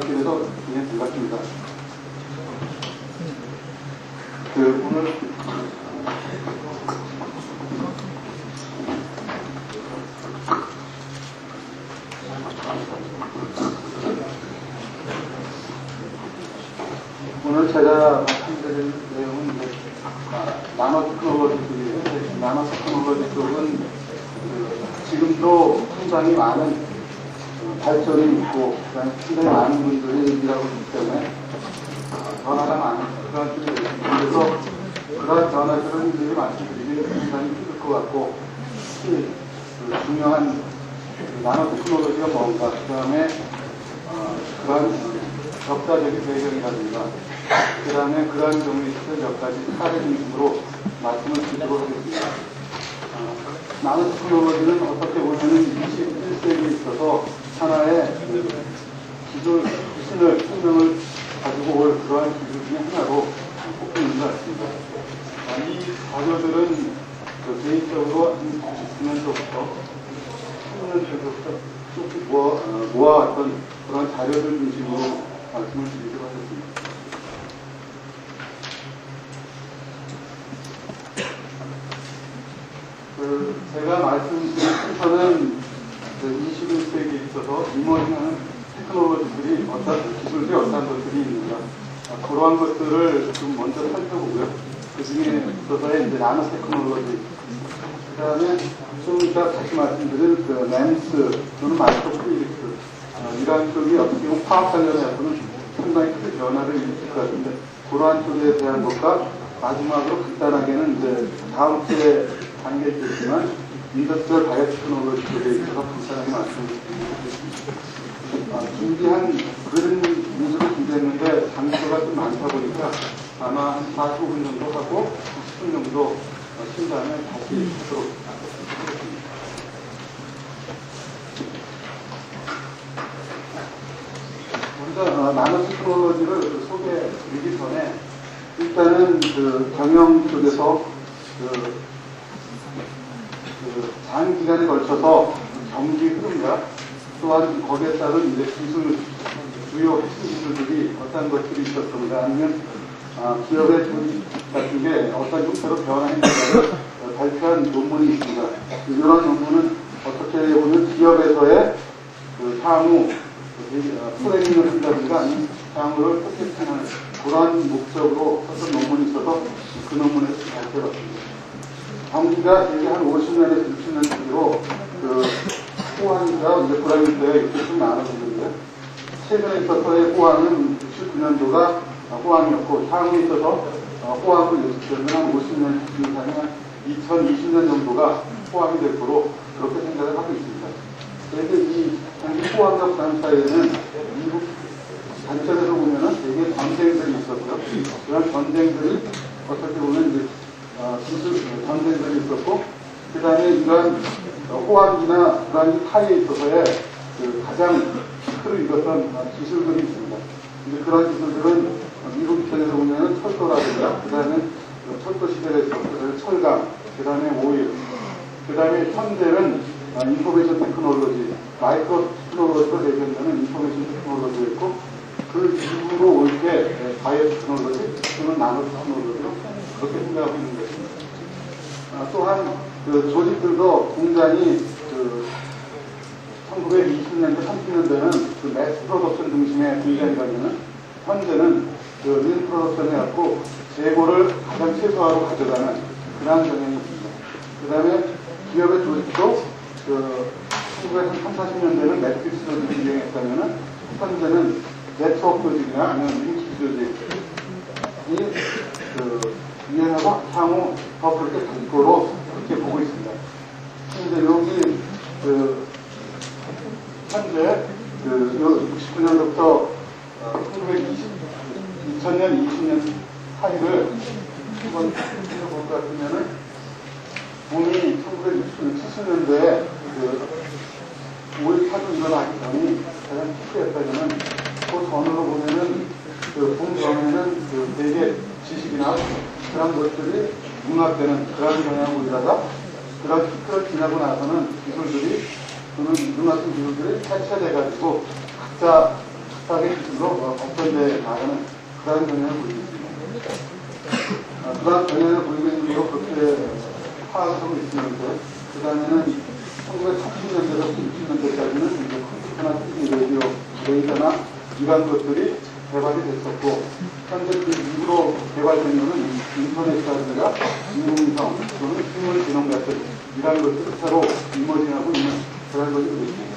듣게 돼서 굉장히 반갑습니다. 오늘 제가 말씀드릴 내용은 나노테크놀로지, 나노테크놀로지 쪽은 지금도 상당히 많은 발전이 있고 상당히 많은 분들이 일하고 있기 때문에 변화가 많은 그런 쪽이 있습니다. 그래서 그런 변화들은 미리 말씀드리기 상당히 힘들 것 같고 특히 중요한 나노테크놀로지가 뭔가, 그 다음에 그런 역사적인 배경이라든가, 그 다음에 그러한 경우에 있어서 몇 가지 사례 중심으로 말씀을 드리도록 하겠습니다. 나노테크놀로지는 어떻게 보면 21세기에 있어서 하나의 기술, 성능을 가지고 올 그러한 기술 중에 하나로 꼽고 있는 것 같습니다. 이 자료들은 개인적으로 99년도부터 10년도부터 쭉 모아왔던 그런 자료들 중심으로 말씀을 드리도록 하겠습니다. 제가 말씀드린 순서는 21세기에 있어서 이머징하는 테크놀로지들이 기술들이 어떤 것들이 있는가, 그러한 것들을 좀 먼저 살펴보고요. 그 중에 있어서의 이제 나노 테크놀로지, 그 다음에 좀 이따 다시 말씀드릴 MEMS 또는 마이크로플루이딕스, 이러한 쪽이 어떻게 보면 화학 관련해서는 상당히 크게 변화를 일으킬 것 같은데, 그러한 쪽에 대한 것과 마지막으로 간단하게는 이제 다음 주에 단계겠지만 인더스트리얼 바이오테크놀로지 쪽에 있어서 간단하게 말씀드리겠습니다. 준비한 그런 문서를 준비했는데 장소가 좀 많다 보니까 아마 한 45분 정도 하고 10분 정도 쉰 다음에 다시 하도록 하겠습니다. 먼저 나노테크놀로지를 소개드리기 전에 일단은 경영 쪽에서 장기간에 걸쳐서 경기 흐름과 또한 거기에 따른 이제 주요 핵심 기술들이 어떤 것들이 있었던가, 아니면 기업의 조직 같은 게 어떤 형태로 변화했는가를 발표한 논문이 있습니다. 이런 논문은 어떻게 보면 기업에서의 향후 플래닝을 한다든가 아니면 향후를 포켓팅하는 그러한 목적으로 어떤 논문이 있어서 그 논문에서 발표했습니다. 경기가 이게 한 50년에서 60년 정도로 호황과 이제 불황인데요. 이렇게 좀 나눠지는데요. 최근에 있어서의 호황은 69년도가 호황이었고, 향후에 있어서 호황을 예측되면 한 50년 이상의 한 2020년 정도가 호황이 될 거로 그렇게 생각을 하고 있습니다. 그런데 이 호황과 불황 사이에는 미국 관점에서 보면은 되게 전쟁들이 있었고요. 그런 전쟁들이 어떻게 보면 이제 기술 전쟁들이 있었고, 그 다음에 이러한 호황기나 불황기 타이에 있어서의 가장 피크를 이뤘던 기술들이 있습니다. 근데 그런 기술들은 미국 입장에서 보면은 철도라든가, 그 다음에 철도 시대에 있었던 철강, 그 다음에 오일, 그 다음에 현재는 인포메이션 테크놀로지, 마이크로 테크놀로지로 대변되는 인포메이션 테크놀로지였고, 그 이후로 올 때 바이오 테크놀로지 또는 나노 테크놀로지로 그렇게 생각하고 있는 것입니다. 또한 조직들도 굉장히 1920년대, 30년대는 매스 프로덕션 중심의 분야이라면 현재는 린 프로덕션에 갖고 재고를 가장 최소화로 가져가는 그러한 경향이 있습니다. 그 다음에 기업의 조직도 1930, 40년대는 매트릭스 조직이 유행했다면 현재는 네트워크 조직이나 아니면 링키지 조직이 유행하고 향후 더 그렇게 될 거로 그렇게 보고 있습니다. 근데 여기 현재 69년부터 2000년, 20년 사이를 한번 볼것 같으면은 봄이 1970년대에 오일 타도 일어나기 전이 가장 피크였다면 그 전으로 보면은 봄 전에는 되게 지식이나 그런 것들이 융합되는 그런 경향으로 일어나다 그런 피크를 지나고 나서는 기술들이 또는 융합된 기술들이 해체돼가지고 각자 스타일의 기술로 발전되어 나가는 그러한 경향을 보이고 있습니다. 그러한 경향을 보이고 있는 거 그렇게 파악하고 있었는데, 그 다음에는 1930년대에서 90년대까지는 이제 컴퓨터나 TV, 라디오, 레이더나 이런 것들이 개발이 됐었고, 현재 그 이후로 개발된 것은 인터넷이라든가 인공위성 또는 생물지능 같은 이런 것들을 새로 이머징하고 있는 그런 것이 되겠습니다.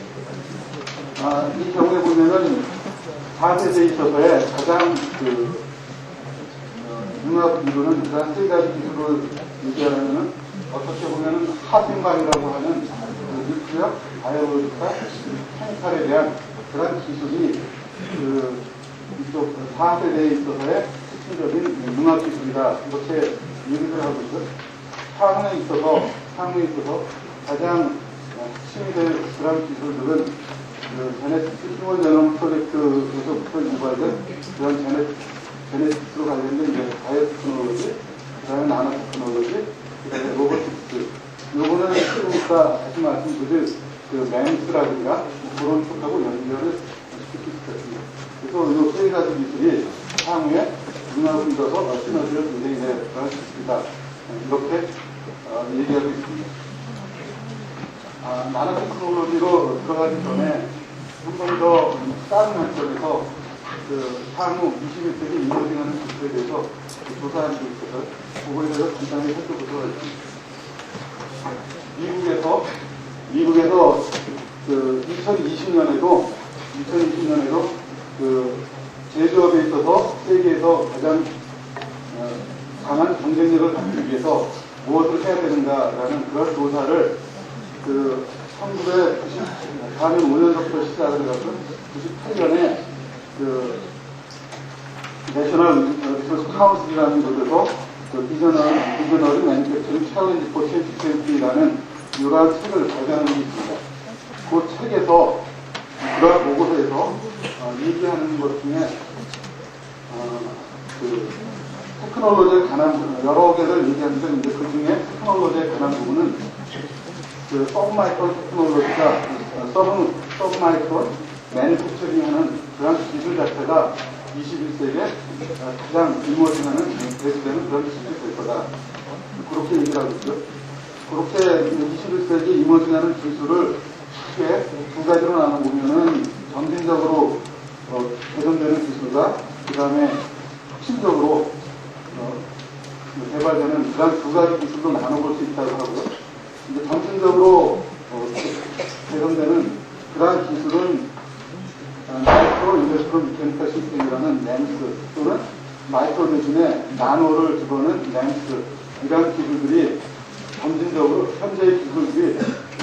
이 경우에 보면은 4세대에 있어서의 가장 융합 이루는 그런 세 가지 기술을 얘기하려면 어떻게 보면은 하생방이라고 하는 뉴클리어, 바이오로지카, 케미칼에 대한 그런 기술이 이쪽 4세대에 있어서의 핵심적인 융합 기술이다. 이렇게 얘기를 하고 있고요. 향후에 있어서 가장 핵심이 될 그런 기술들은 제네틱스 휴먼 제놈 프로젝트에서부터 유발된 그런 제네틱스로 관련된 이제 바이오 테크놀로지, 그 다음에 나노 테크놀로지, 그 다음에 로보틱스. 요거는 그러니까 다시 말씀드릴 맹스라든가 그런 쪽하고 연결을 시킬 수 있습니다. 그래서 이 세 가지 기술이 향후에 융합을 이뤄서 시너지를 굉장히 내할 수 있습니다. 이렇게 얘기하고 있습니다. 나노 테크놀로지로 들어가기 전에 한 번 더 다른 관점에서 향후 21세기 이머징하는 기술에 대해서 조사한 게 있어서 그거에 대해서 간단히 살펴보도록 하겠습니다. 미국에서 2020년에도 제조업에 있어서 세계에서 가장 강한 경쟁력을 갖기 위해서 무엇을 해야 되는가라는 그런 조사를 1994년 시작을 해서 98년에 내셔널 리소스 카운슬이라는 곳에서 비저너리 매니팩처링 챌린지 포 2020라는 이러한 책을 발간한 게 있습니다. 그 책에서 그러한 보고서에서 얘기하는 것 중에 테크놀로지에 관한 여러 개를 얘기하는데 이제 그 중에 테크놀로지에 관한 부분은 서브마이크론 테크놀로지가 서브마이크론 매니팩처링하는 그런 기술 자체가 21세기에 가장 이머징하는 대두되는 그런 기술이 될 거다. 그렇게 얘기를 하고 있죠. 그렇게 21세기 이머징하는 기술을 크게 두 가지로 나눠보면은 점진적으로 개선되는 기술과 그 다음에 핵심적으로 개발되는 그런 두 가지 기술로 나눠볼 수 있다고 하고요. 이제 점진적으로 개선되는 그러한 기술은 마이크로 인더스트리얼 미케니컬 시스템이라는 램스 또는 마이크로 대신에 나노를 집어넣은 램스 이러한 기술들이 점진적으로 현재의 기술들이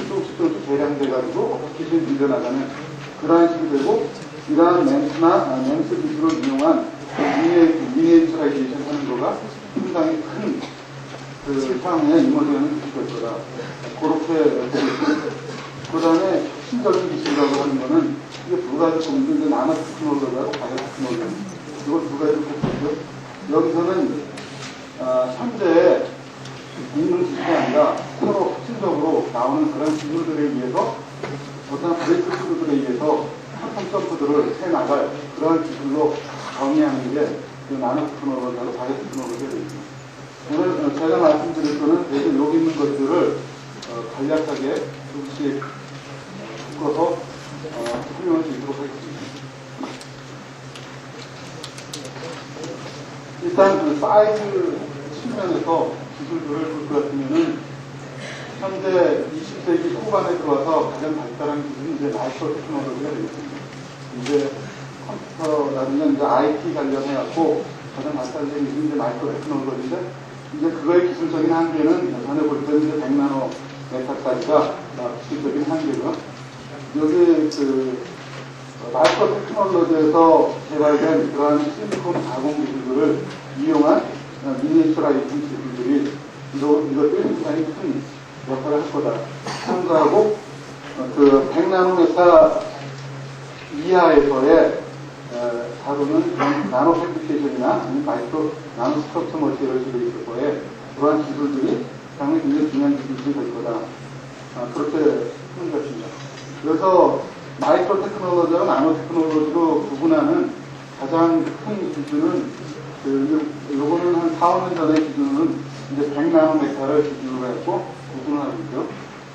조금씩 개량돼가지고 기술이 밀려나가는 그러한 식이 되고 이러한 램스 기술을 이용한 미니에이처라이제이션 하는 거가 상당히 큰 향후에 이머징하는 기술이 될 거다. 그렇게 그 다음에 핵심적인 기술이라고 하는 거는 이게 두 가지 공동의 나노 테크놀로지하고 바이오 테크놀로지 이거 두 가지를 보고요. 여기서는 현재 있는 기술이 아니라 서로 핵심적으로 나오는 그런 기술들에 의해서 어떤 브레이크 스루들에 의해서 퀀텀 점프들을 해나갈 그러한 기술로 정의하는 게 나노 테크놀로지하고 바이오 테크놀로지가 되겠습니다. 오늘 제가 말씀드릴 거는 대개 여기 있는 것들을 간략하게 조금씩 묶어서 설명을 드리도록 하겠습니다. 일단 사이즈 측면에서 기술들을 볼 것 같으면은 현재 20세기 후반에 들어와서 가장 발달한 기술이 이제 마이크로 테크놀로지가 되겠습니다. 이제 컴퓨터라든가 이제 IT 관련해갖고 가장 발달된 기술이 이제 마이크로 테크놀로지인데 이제 그거의 기술적인 한계는 전에 볼 때는 이제 100나노 메타까지가 기술적인 한계고요. 여기 마이크로 테크놀로지에서 개발된 그러한 실리콘 가공 기술들을 이용한 미니에이처라이징 기술들이 이것들이 굉장히 큰 역할을 할 거다. 참고하고 100나노메타 이하에서의 다루는 나노 패브리케이션이나 마이크로 나노 스트럭처 머티리얼들이 있을 거에 그러한 기술들이 당연히 굉장히 중요한 기술들이 될 거다. 그렇게 하는 것입니다. 그래서 마이크로 테크놀로지와 나노 테크놀로지로 구분하는 가장 큰 기준은 요거는 한 4, 5년 전의 기준은 이제 100나노메타를 기준으로 했고 구분을 하는 거죠.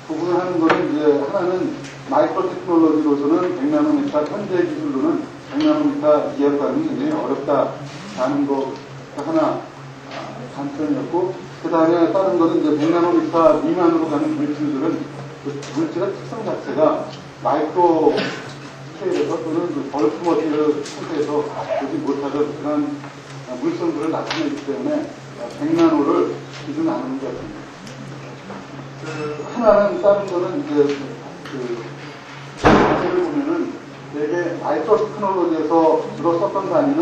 구분을 하는 거는 이제 하나는 마이크로 테크놀로지로서는 100나노메타 현재 기술로는 100나노메타 이하로 가는 게 굉장히 어렵다라는 거 하나 단점이었고, 그 다음에 다른 거는 이제 100나노미터 미만으로 가는 물질들은 그 물질의 특성 자체가 마이크로 스케일에서 또는 그 벌크 머티를 상태에서 보지 못하던 그런 물성들을 나타내기 때문에 100나노를 기준 안 하는 게 같습니다. 하나는 다른 거는 이제 자체를 보면은 되게 마이크로 테크놀로지에서 주로 썼던 단위는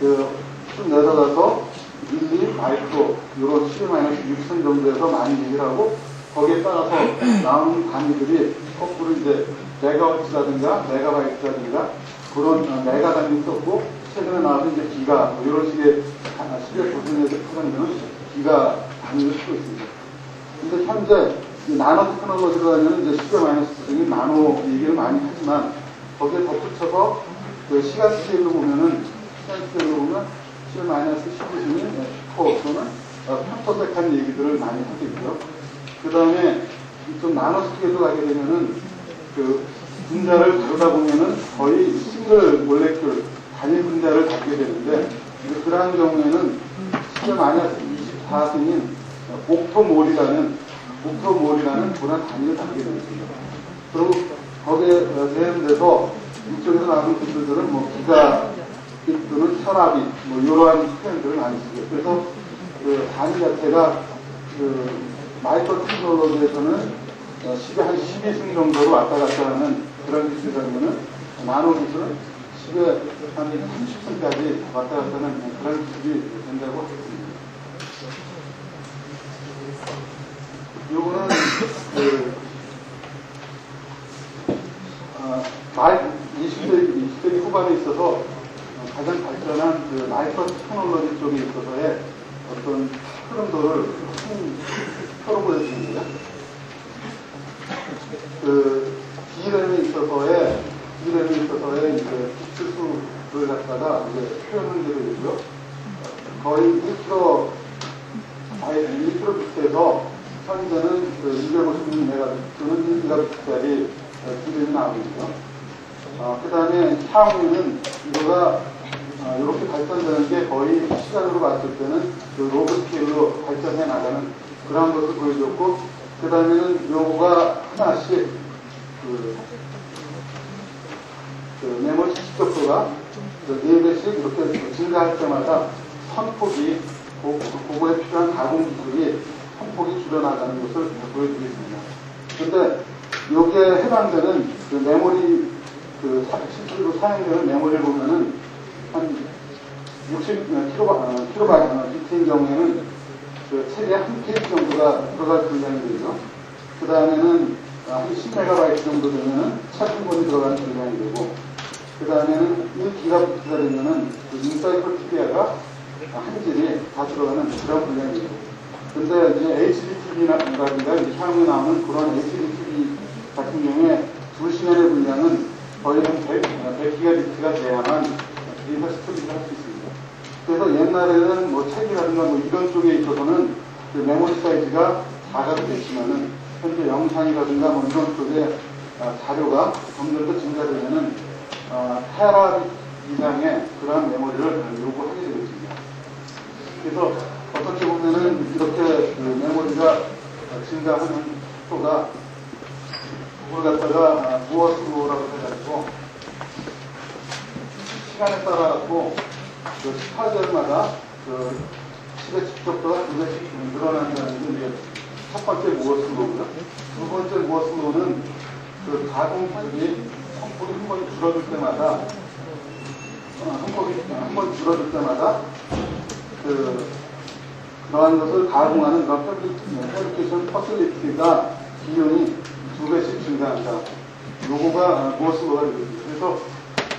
좀 내려가서 밀리, 마이크로, 요런 10-6선 정도에서 많이 얘기를 하고, 거기에 따라서 나오는 단위들이 거꾸로 이제 메가워트라든가 메가바이트라든가 그런 메가 단위 썼고, 최근에 나와서 이제 기가, 뭐 이런 식의 10의 구분에서 해당되는 기가 단위를 쓰고 있습니다. 근데 현재 나노 테크놀로지로 하면 이제 10의 마이너스 중인 나노 얘기를 많이 하지만, 거기에 덧붙여서 그 시간 스케일로 보면 10-19중인 또는 펜토세칸 얘기들을 많이 하고 있고요. 그 다음에 좀 나노 스케일로 가게 되면은 그 분자를 다루다 보면은 거의 싱글 몰레큘 단일 분자를 갖게 되는데, 그러한 경우에는 10-24승인 옥토몰이라는 그런 단위를 갖게 됩니다. 그리고 거기에 대응돼서 이쪽에서 나오는 분들은 뭐 기가 또는 혈압이 뭐 이러한 표현들을 많이 쓰죠. 그래서 그 단위 자체가 그 마이크로 테크놀로지에서는 10에 한 12승 정도로 왔다 갔다 하는 그런 기술이라면은 나노 기술은 10에 한 30승까지 왔다 갔다 하는 그런 기술이 된다고 하겠습니다. 요거는 20세기 후반에 있어서 가장 발전한 그 마이크로 테크놀로지 쪽에 있어서의 어떤 흐름도를 표로 보여주는데요. 그 D램에 있어서의 이제 기출수를 갖다가 이제 표현한 게 되고요. 거의 1kbit에서 현재는 그 256메가비트는 1기가비트짜리 D램이 나오고 있고요. 그 다음에 향후에는 이거가 이렇게 발전되는 게 거의 시간으로 봤을 때는 그 로그 스케일로 발전해 나가는 그런 것을 보여줬고, 그 다음에는 요거가 하나씩 그 메모리 집적도가 4배씩 이렇게 증가할 때마다 선폭이, 그거에 필요한 가공 기술이 선폭이 줄여나가는 것을 보여드리겠습니다. 근데 여기에 해당되는 그 메모리 실제로 사용되는 메모리를 보면은 한 60kbit인 경우에는 그 책에 한 페이지 정도가 들어갈 분량이 되죠. 그 다음에는 한 10MB 정도 되면은 책 한 권이 들어가는 분량이 되고, 그 다음에는 1기가비트가 되면은 그 인사이클피디아가 한 질이 다 들어가는 그런 분량이 되고, 근데 이제 HDTV라든가 이제 향후에 나오는 그런 HDTV 같은 경우에 2시간의 분량은 거의 한 100기가비트가 돼야만 데이터 스토리를 할 수 있습니다. 그래서 옛날에는 뭐 책이라든가 뭐 이런 쪽에 있어서는 그 메모리 사이즈가 작아도 됐지만은 현재 영상이라든가 뭐 이런 쪽에 자료가 점점 더 증가되면은 테라비트 이상의 그러한 메모리를 요구하게 되고 있습니다. 그래서 어떻게 보면은 이렇게 그 메모리가 증가하는 속도가 그걸 갖다가 무엇으로라고 해가지고 시간에 따라갖고 그 18개월마다 그 10의 집적도가 2배씩 늘어난다는 게 이제 첫 번째 무엇으로고요. 두 번째 무엇으로는 그 가공 기술이 성폭이 한 번 줄어들 때마다 그러한 것을 가공하는 그런 패브리케이션 퍼실리티가 비용이 2배씩 증가한다. 요거가 무엇으로가 되겠습니다. 그래서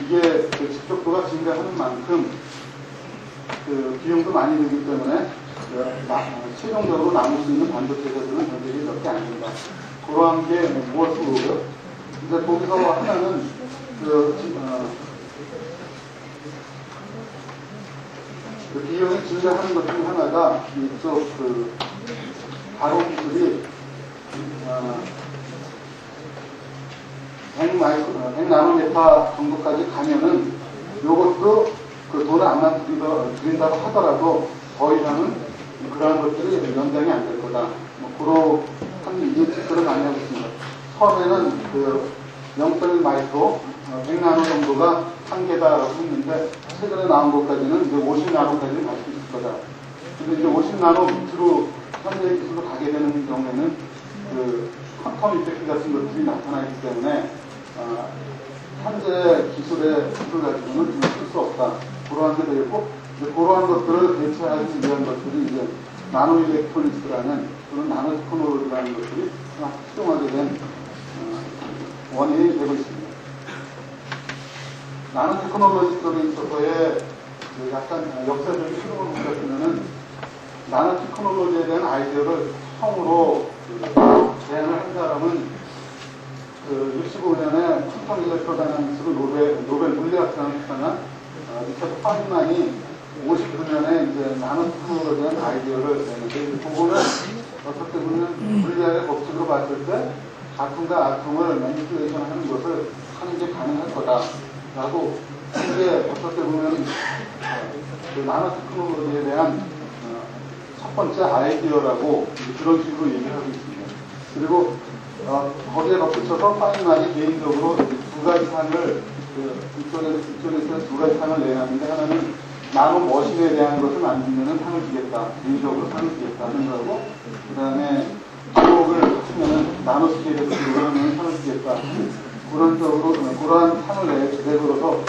이게 그 집적도가 증가하는 만큼 그 비용도 많이 들기 때문에 최종적으로 남을 수 있는 반도체 재료는 현재히 몇 개 안 된다. 그러한 게 무엇으로요? 이제 거기서 하나는 그 비용이 증가하는 것 중 하나가 이쪽 그 바로 기술이 100나노메타 정도까지 가면은 요것도 그 돈을 안 들인다고 하더라도 더 이상은 그러한 것들이 연장이 안 될 거다. 뭐 그런 예측들을 많이 하고 있습니다. 처음에는 그 0.1마이크로 100나노 정도가 한계다라고 했는데 최근에 나온 것까지는 이제 50나노까지 갈 수 있을 거다. 근데 이제 50나노 밑으로 현재 기술로 가게 되는 경우에는 그 퀀텀 이펙트 같은 것들이 나타나기 때문에 현재 기술의 기술 가지고는 쓸 수 없다. 그러한 게 되겠고, 그러한 것들을 대체하기 위한 것들이 이제 나노 일렉트로닉스라는 그런 나노 테크놀로지라는 것들이 활용하게 된 원인이 되고 있습니다. 나노 테크놀로지 쪽에 있어서의 약간 역사적인 흐름을 보셨으면은 나노 테크놀로지에 대한 아이디어를 처음으로 제안을 한 사람은 65년에 퀀텀 일렉트로다이나믹스로 노벨 물리학상을 수상한 리처드 파인만이 59년에 이제 나노 테크놀로지에 대한 아이디어를 내는데 그거는 어떻게 보면 물리학의 법칙으로 봤을 때 아톰과 아톰을 매니플레이션 하는 것을 하는 게 가능할 거다라고 이게 어떻게 보면 그 나노 테크놀로지에 대한 첫 번째 아이디어라고 그런 식으로 얘기를 하고 있습니다. 그리고 거기에 덧붙여서 파인만이 개인적으로 두 가지 상을 이쪽에서 두 가지 상을 내놨는데 하나는 나노 머신에 대한 것을 만들면 상을 주겠다. 개인적으로 상을 주겠다 생각하고 그 다음에 기록을 하시면 나노 스케일에서 요구하면 상을 주겠다. 그런 쪽으로 그러한 상을 내걸어서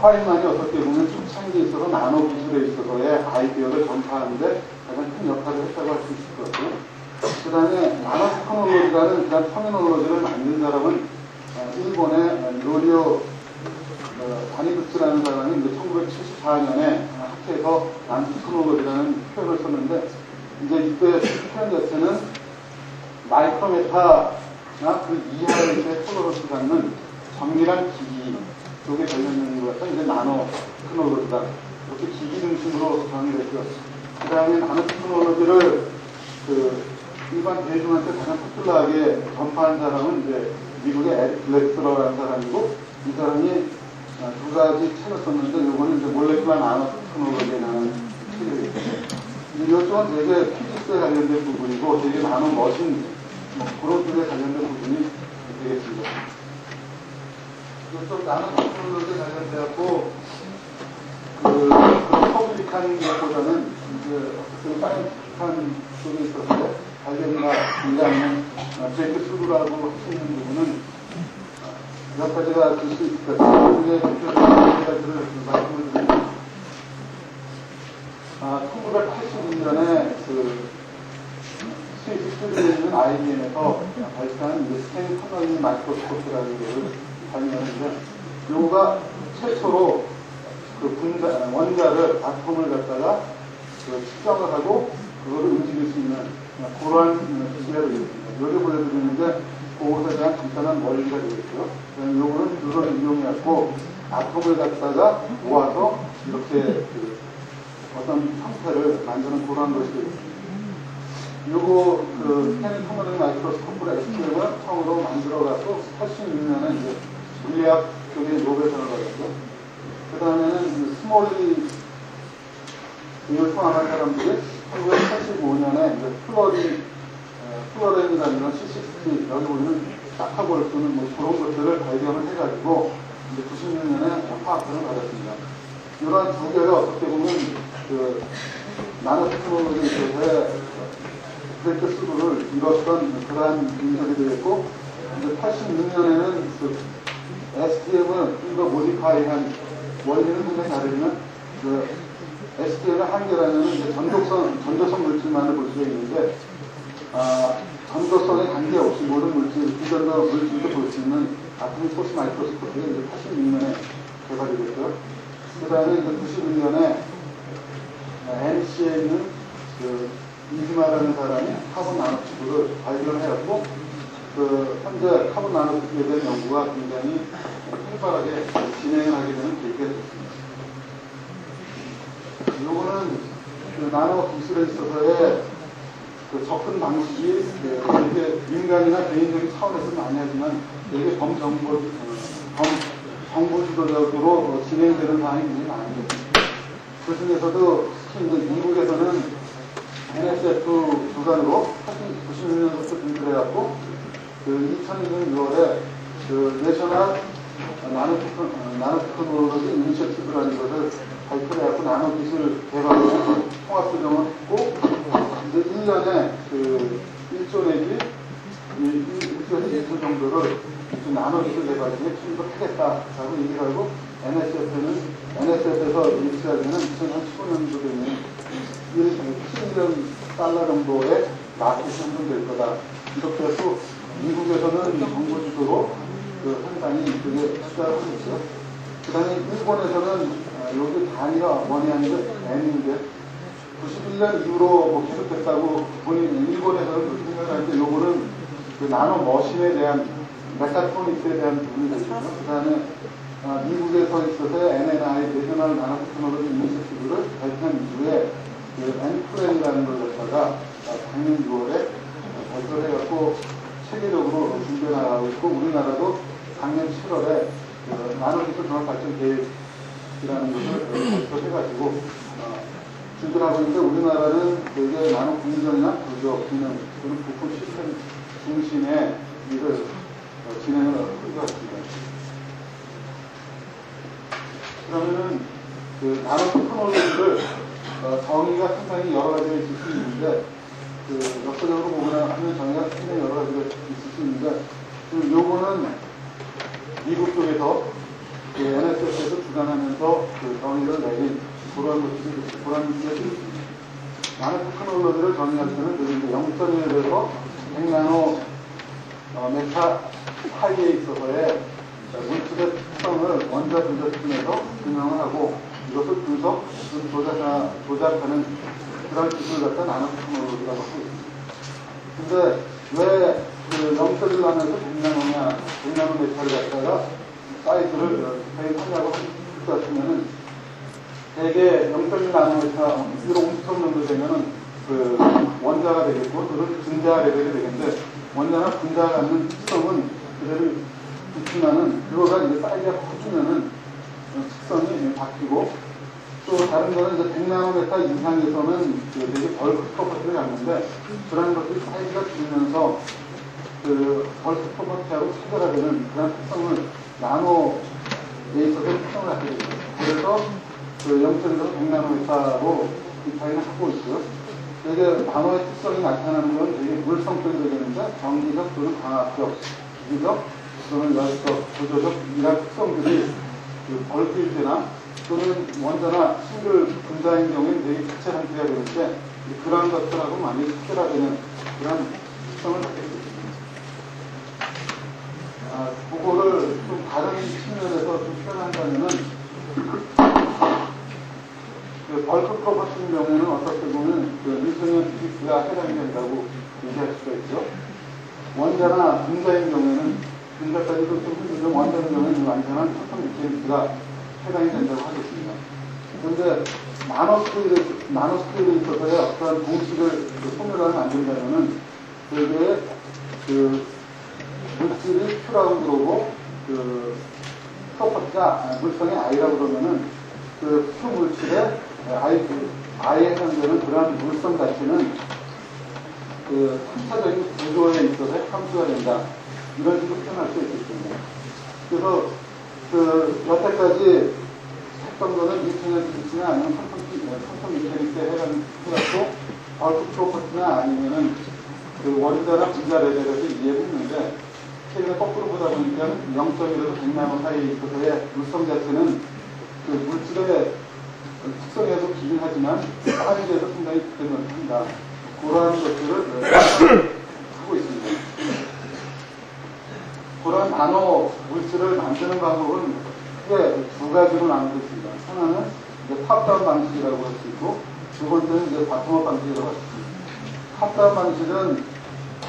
파인만이 어떻게 보면 초창기에 있어서 나노 기술에 있어서의 아이디어를 전파하는데 가장 큰 역할을 했다고 할 수 있을 것 같아요. 그 다음에 나노 테크놀로지라는 그런 터미놀로지를 만든 사람은 일본의 노리오 다니구치라는 사람이 이제 1974년에 학회에서 나노 테크놀로지라는 표현을 썼는데 이제 이때 표현 자체는 마이크로메타나 그 이하의 톨러런스 갖는 정밀한 기기 쪽에 관련된 것 같다. 이제 나노 테크놀로지다. 이렇게 기기 중심으로 정의됐고요. 그 다음에 나노 테크놀로지를 일반 대중한테 가장 포퓰러하게 전파한 사람은 이제 미국의 에릭 블랙스러라는 사람이고 이 사람이 두 가지 책을 썼는데 요거는 이제 몰레큘러 나노 테크놀로지에 나오는 책이에요. 이쪽은 되게 피직스에 관련된 부분이고 되게 나노 머신 그런 쪽에 관련된 부분이 되겠습니다. 이쪽 나노 테크놀로지에 관련되었고 퍼블릭한 것보다는 이제 어떻게 사이언티픽한 쪽에 있어서 관련이나 굉장히 브레이크 스루라고 할 수 있는 부분은 몇 가지가 될 수 있을 것 같아요. 그중에 대표적인 말씀을 드리면 1982년에 스위스 스튜디오에 있는 IBM에서 발표한 스탠 터널링 마이크로스코프라는 것을 발명했는데 요거가 최초로 원자를 아톰을 갖다가 측정을 하고 그거를 움직일 수 있는 그러한 기계를 있습니다. 여기 보여드리는데 그것에 대한 간단한 원리가 되겠고요. 요거는 누런을 이용해갖고 아톰을 갖다가 모아서 이렇게 어떤 형태를 만드는 그러한 것이 되겠습니다. 요거 스캐닝 터널링 마이크로스코프를 STM을 처음으로 만들어갖고 86년에 이제 물리학 쪽에 노벨상을 받았고요. 그 다음에는 스몰리 이걸 통합한 사람들이 1985년에 이제 플로렌이라는 C60 여기 보면 낙하볼 쓰는 뭐 그런 것들을 발견을 해가지고 이제 96년에 화학상을 받았습니다. 이러한 두 개가 어떻게 보면 나노 테크놀로지에서의 브레이크 스루를 이뤘던 그러한 인물이 되겠고 이제 86년에는 STM을 좀 더 모디파이한 원리는 굉장히 다르지만 STM의 한계라면 이제 전도성 물질만을 볼 수가 있는데 전도성에 관계없이 모든 물질, 비전도 물질도 볼 수 있는 아토믹 포스 마이크로스코프가 이제 86년에 개발이 됐고요. 그 다음에 이제 91년에 NC에 있는 이즈마라는 사람이 카본 나노튜브를 발견해갖고 현재 카본 나노튜브에 대한 연구가 굉장히 활발하게 진행을 하게 되는 계기가 됐습니다. 나노 기술에 있어서의 그 접근 방식이 이렇게 민간이나 개인적인 차원에서 많이 하지만 되게 정부 주도적으로 진행되는 사항이 굉장히 많은데 그 중에서도 특히 이제 미국에서는 NSF 주관으로 1996년부터 등출해갖고 그 2002년 6월에 그 내셔널 나노테크놀로지 이니셔티브라는 것을 발표해갖고 나노 기술 개발을 통합조정을 했고 이제 1년에 그 1조 내지 1조 2조 정도를 나노 기술 개발에 투입을 하겠다라고 얘기를 하고 NSF에서 일치하기는 2015년도 되면 1,000억 달러 정도의 마켓이 형성될 거다. 이렇게 해서 미국에서는 정부 주도로 그 상당히 그게 투자를 하고 있어요. 그 다음에 일본에서는 여기 단위가 원이 아니라 N인데 91년 이후로 뭐 계속됐다고 본인 일본에서는 그렇게 생각을 하는데 요거는 그 나노 머신에 대한 메카트로닉스에 대한 부분이 되죠. 그 다음에 미국에서 있어서 NNI, 내셔널 나노테크놀로지 이니셔티브를 발표한 이후에 그 N플랜이라는 걸 갖다가 작년 6월에 발표를 해갖고 체계적으로 준비해 나가고 있고 우리나라도 작년 7월에 그 나노기술 종합발전 계획이라는 것을 발표해가지고 준비를 하고 있는데 우리나라는 되게 나노 공정이나 구조, 기능, 또는 부품 시스템 중심의 일을 진행을 하고 있습니다. 그러면은 그 나노 테크놀로지를 정의가 상당히 여러 가지가 있을 수 있는데 그 역사적으로 보거나 하면 정의가 상당히 여러 가지가 있을 수 있는데 그 요거는 미국 쪽에서 그 NSF에서 주관하면서 그 정의를 내린 그런 것들이 있습니다. 나노 테크놀로지를 정의할 때는 0.1에서 100나노 메타 사이에 있어서의 물질의 특성을 원자 분석 수준에서 증명을 하고 이것을 분석, 조작하는 그런 기술을 갖다 나노 테크놀로지라고 하고 있습니다. 근데 왜 그 0.1 나노에서 100나노냐, 100나노 메타를 갖다가 사이즈를 대입하냐고 할 것 같으면은 대개 0.1 나노메타 150점 정도 되면은 그 원자가 되겠고 또는 분자 레벨이 되겠는데 원자나 분자가 갖는 특성은 그대로 있지만은 그거가 이제 사이즈가 커지면은 특성이 바뀌고 또 다른 거는 이제 100나노메타 이상에서는 그 되게 벌크 프로퍼티를 갖는데 그런 것들이 사이즈가 줄면서 그 벌크 프로퍼티하고 차별화되는 그런 특성을 나노에 있어서 특성을 갖게 됩니다. 그래서 그 0.1에서 100나노메타로 디파인을 하고 있고요. 되게 나노의 특성이 나타나는 건 되게 물성적이 되겠는데 정기적 또는 광학적, 기기적 또는 열적, 구조적 이런 특성들이 그 벌크일 때나 또는 원자나 싱글 분자인 경우에는 되게 기체 상태가 되는데 그런 것들하고 많이 차별화되는 그런 특성을 갖게 됩니다. 그거를 좀 다른 측면에서 좀 표현한다면은 그 벌크 프로퍼티인 경우에는 어떻게 보면 그 밀성형 피지크가 해당이 된다고 얘기할 수가 있죠. 원자나 분자인 경우에는 분자까지도 좀 힘들지만 원자인 경우에는 완전한 쿼텀 미케닉스가 해당이 된다고 하겠습니다. 그런데 나노스케일에 있어서의 어떤 공식을 소멸하면 안 된다면은 그게 그 물질이 Q라고 그러고 그 프로퍼티가 물성의 I라고 그러면은 그 Q 물질의 I에 해당되는 그러한 물성 자체는 그 3차적인 구조에 있어서 함수가 된다. 이런 식으로 표현할 수 있겠습니다. 그래서 그 여태까지 했던 거는 미케닉 기술이나 아니면 퀀텀 미케닉스에 해당해갖고 벌크 프로퍼티나 아니면은 그 원자나 분자 레벨에서 이해를 했는데 최근에 거꾸로 보다 보니까 0.1에서 100나노 사이에 있어서의 물성 자체는 그 물질의 특성에서 기준하지만 사이즈에서 상당히 크게 한다. 그러한 것들을 하고 있습니다. 그러한 나노 물질을 만드는 방법은 크게 두 가지로 나누고 있습니다. 하나는 이제 탑다운 방식이라고 할 수 있고 두 번째는 이제 바텀업 방식이라고 할 수 있습니다. 탑다운 방식은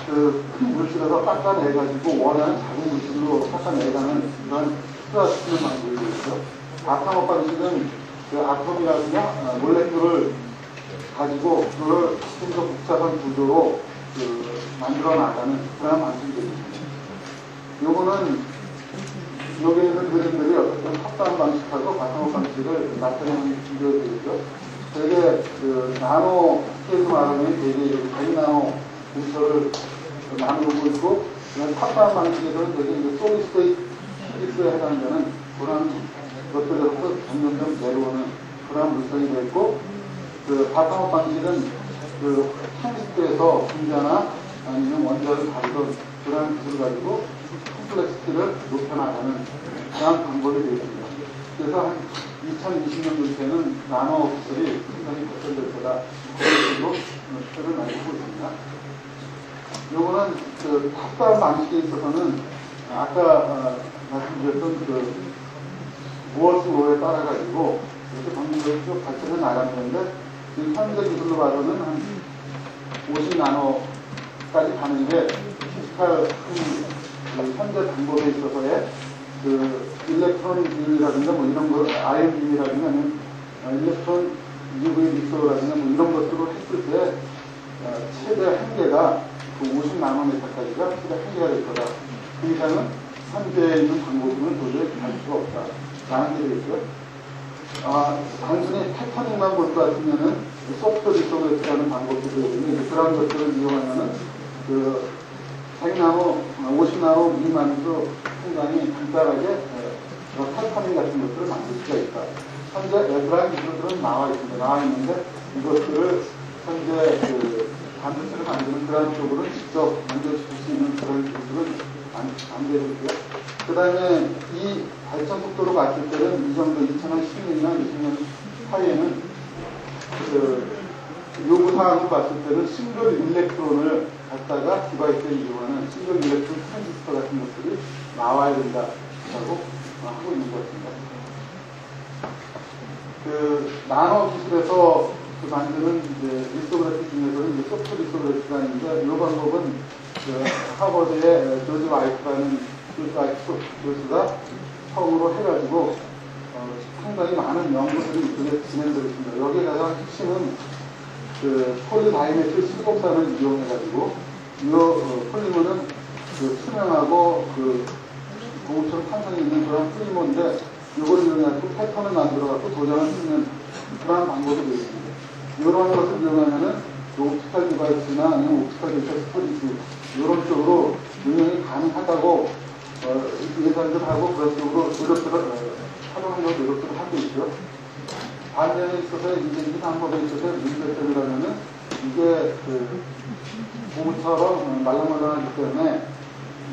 그 큰 물질에서 깎아내가지고 원하는 작은 물질로 깎아내가는 이런 투자시키는 방법이고요. 바텀업 방식은 그 아톰이라든가 몰레큘을 가지고 그걸 좀 더 복잡한 구조로 만들어 나가는 그런 방식이 되겠습니다. 요거는 여기에 있는 그림들이 어떤 합다한 방식하고 바탕업 방식을 나타내는 비교가 되겠죠. 되게 나노 스케일로 말하면 되게 이렇게 100나노 근처를 나누고 있고, 그냥 합다한 방식에서는 되게 이제 솔리스에 해당되는 그런 것들로부터 점점점 내려오는 그런 물성이 되고, 바탕업 방식은 향식도에서 분자나 아니면 원자를 다루던 그런 기술을 가지고 컴플렉시티를 높여나가는 그런 방법이 되겠습니다. 그래서 한 2020년부터는 나노 기술이 굉장히 발전될 거다. 그런 식으로 표현을 많이 하고 있습니다. 요거는 합다한 방식에 있어서는 아까 말씀드렸던 무어스 로에 따라가지고 이렇게 방법을 쭉 발전해 나가는데, 지금 현재 기술로 봐서는 한 50나노까지 가는 게 피지컬 현재 방법에 있어서의 일렉트론 빔이라든가 뭐 이런 거, 아이언 빔이라든가 아니면 일렉트론 UV 믹서라든가 뭐 이런 것들을 했을 때 최대 한계가 50나노미터까지가 최대 한계가 될 거다. 그 이상은 현재 있는 방법으로는 도저히 갈 수가 없다. 라는 게 되겠고요. 단순히 패터닝만 볼 것 같으면은 소프트 리소베이스라는 방법도 되거든요. 그런 것들을 이용하면은 100나노, 50나노 미만도 상당히 간단하게 패터닝 같은 것들을 만들 수가 있다. 현재 그러한 기술들은 나와 있는데 이것들을 현재 반도체를 만드는 그런 쪽으로는 직접 만들 수 있는 그런 기술은 안 되고요. 그 다음에 이 발전 속도로 봤을 때는 이 정도 2010년이나 20년 사이에는 요구사항을 봤을 때는 싱글 일렉트론을 갖다가 디바이스에 이용하는 싱글 일렉트론 트랜지스터 같은 것들이 나와야 된다라고 하고 있는 것 같습니다. 나노 기술에서 만드는 리소그래피 중에서는 소프트 리소그래피가 있는데, 이 방법은 하버드의 조지 와이트라는 교수가 처음으로 해가지고 상당히 많은 연구들이 이쪽에 진행되고 있습니다. 여기에 가장 핵심은 폴리다이메틸 실곡산을 이용해가지고 이 폴리머는 투명하고 고무처럼 탄성이 있는 그런 폴리머인데, 이걸 이용해가지고 패턴을 만들어갖고 도장을 쓰는 그런 방법이 되어 있습니다. 이런 것을 이용하면은 옵티컬 디바이스나 아니면 옵티컬 데이터 스토리지 이런 쪽으로 운영이 가능하다고 예상들 하고 그런 쪽으로 활용하려고 노력들을 하고 있죠. 반면에 있어서 이제 이 방법에 있어서 문제점이라면은 이게 고무처럼 말랑말랑하기 때문에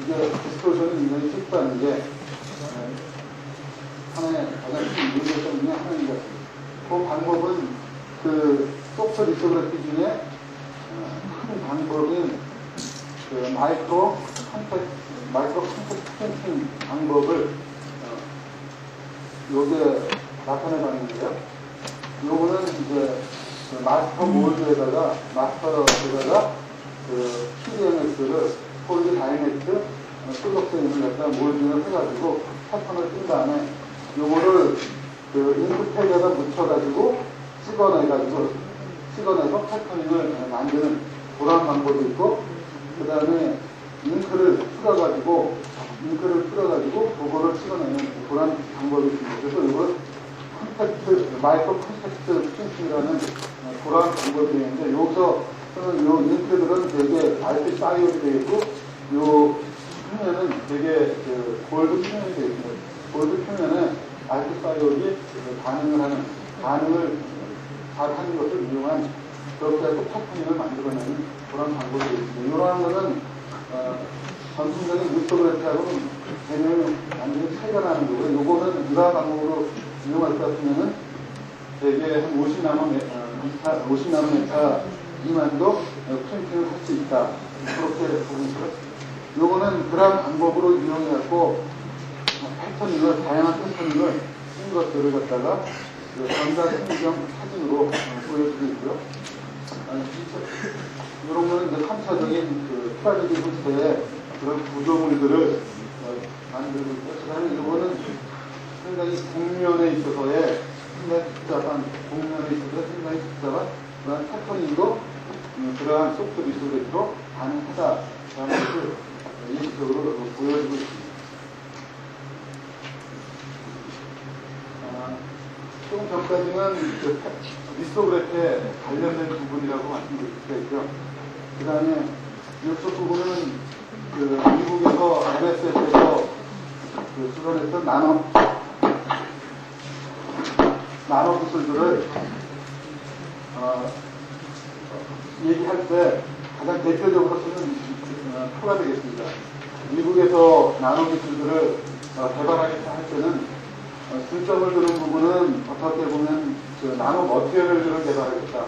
이게 디스토션이 굉장히 쉽다는 게 하나의 가장 큰 문제점 중에 하나인 것 같습니다. 그 방법은 소프트 리소그래피 중에 큰 방법인 마이크로 컴팩트 프린팅 방법을 요게 나타내 봤는데요. 요거는 이제 마스터 몰드에다가 PDMS를 폴리 다이내트 솔로세인을 갖다 몰딩을 해가지고 패턴을 뜬 다음에 요거를 잉크팩에다 묻혀가지고 찍어내서 패터닝을 만드는 그런 방법이 있고, 그 다음에 잉크를 풀어가지고 그거를 찍어내는 그런 방법이 있습니다. 그래서 이걸 마이크로 컴팩트 프린팅이라는 그런 방법이 있는데, 여기서 요 잉크들은 되게 RP 사이온이 되어 있고, 요 표면은 되게 골드 표면이 되어 있습니다. 골드 표면에 RP 사이온이 반응을 잘 하는 것을 이용한 그렇게 해서 패터닝을 만들어내는 그런 방법이 있습니다. 이러한 거는 전통적인 리소그래피하고는 개념이 완전히 차이가 나는 거고요. 요거는 이러한 방법으로 이용할 것 같으면은 대개 한 50나노미터 미만도 프린팅을 할 수 있다. 그렇게 보고 있고요. 요거는 그러한 방법으로 이용해갖고 패터닝을, 다양한 패터닝을 쓴 것들을 갖다가 전자생경 사진으로 보여주고 있고요. 이런 거는 이제 3차적인 피라미드 형태의 그런 구조물들을 만들고 있고요. 그 다음에 이거는 상당히 국면에 있어서의 상당히 복잡한 그러한 패터닝도 그러한 소프트 미술에도 가능하다라는 것을 인식적으로 보여주고 있습니다. 조금 전까지는 그 리소그래프에 관련된 부분이라고 말씀드릴 수가 있죠. 그 다음에 이쪽 부분은 그 미국에서 MSF에서 그 수련했던 나노 기술들을 얘기할 때 가장 대표적으로 쓰는 표가 되겠습니다. 미국에서 나노 기술들을 개발하겠다 할 때는 중점을 두는 부분은 어떻게 보면 그 나노 머티리얼들을 개발하겠다.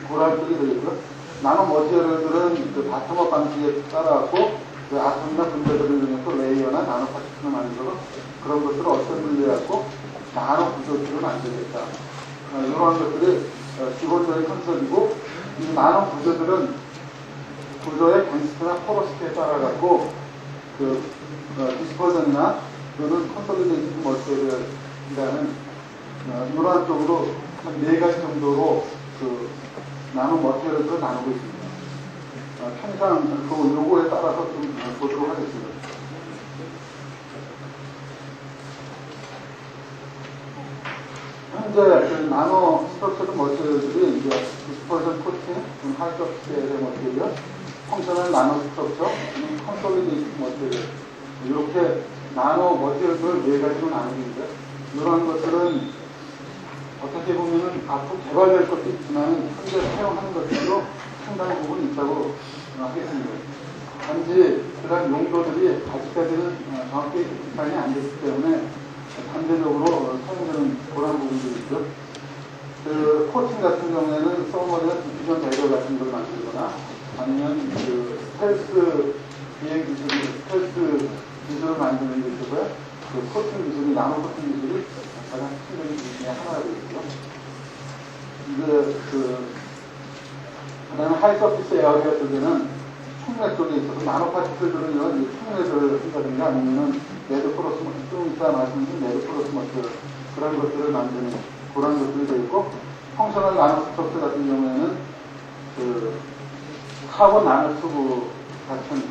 그런 쪽이 되겠고요. 나노 머티리얼들은 그 바텀업 방식에 따라갖고 그 아톰이나 분자들을 이용해서 레이어나 나노 파티클을 만들어서 그런 것들을 어셈블리해갖고 나노 구조들을 만들겠다. 이러한 것들이 기본적인 컨셉이고 이 나노 구조들은 구조의 덴시티나 포러시티에 따라갖고 그 디스퍼전이나 또는 컨솔리데이션 머티리얼이라는 이러한 쪽으로 한 4가지 정도로 그 나노 머티리얼을 나누고 있습니다. 편의상 그 요거에 따라서 좀 보도록 하겠습니다. 현재 그 나노 스트럭처드 머티리얼들이 이제 디스퍼전 코팅, 하이퍼스케일의 머티리얼, 펑셔널 나노 스트럭처, 컨솔리데이션 머티리얼 이렇게 나노 머티리얼을 4가지로 나누는데 이러한 것들은 어떻게 보면은 앞으로 개발될 것도 있지만 현재 사용하는 것들도 상당한 부분이 있다고 하겠습니다. 단지 그런 용도들이 아직까지는 정확히 기판이 안 됐기 때문에 단계적으로 사용되는 그런 부분들이 있죠. 그 코팅 같은 경우에는 서머리나 디퓨전 배럴 같은 걸 만들거나 아니면 그 스텔스 비행 기술이 스텔스 기술을 만드는 게 있고요. 그 코팅 기술이 나노 코팅 기술이 가장 핵심적인 기술 중에 하나가 되겠죠. 이제 그다음에 하이서피스 에어리어 쪽에는 촉매 쪽에 있어서 나노 파티클들은 이런 촉매를 한다든가 아니면은 레드크로스 좀 이따 말씀드린 레드크로스 그런 것들을 만드는 그런 것들이 되어 있고 펑셔널 나노 스트럭처 같은 경우에는 그 카본 나노튜브 같은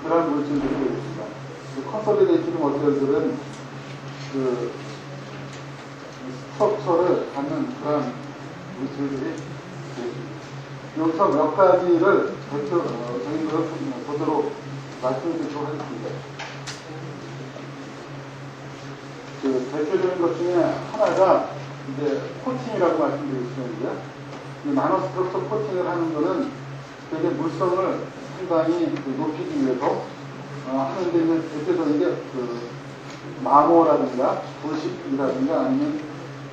그런 물질들이 되어 있습니다. 그 컨솔리데이티드 머티리얼들은 그 스트럭처를 갖는 그런 물질들이 되어 있습니다. 여기서 몇 가지를 저희들은 보도록 말씀드리도록 하겠습니다. 그 대표적인 것 중에 하나가 이제 코팅이라고 말씀드리겠습니다. 이 나노 스트럭처 코팅을 하는 것은 되게 물성을 상당히 높이기 위해서 하는데 이제 대표적인 게 그 마모라든가 부식이라든가 아니면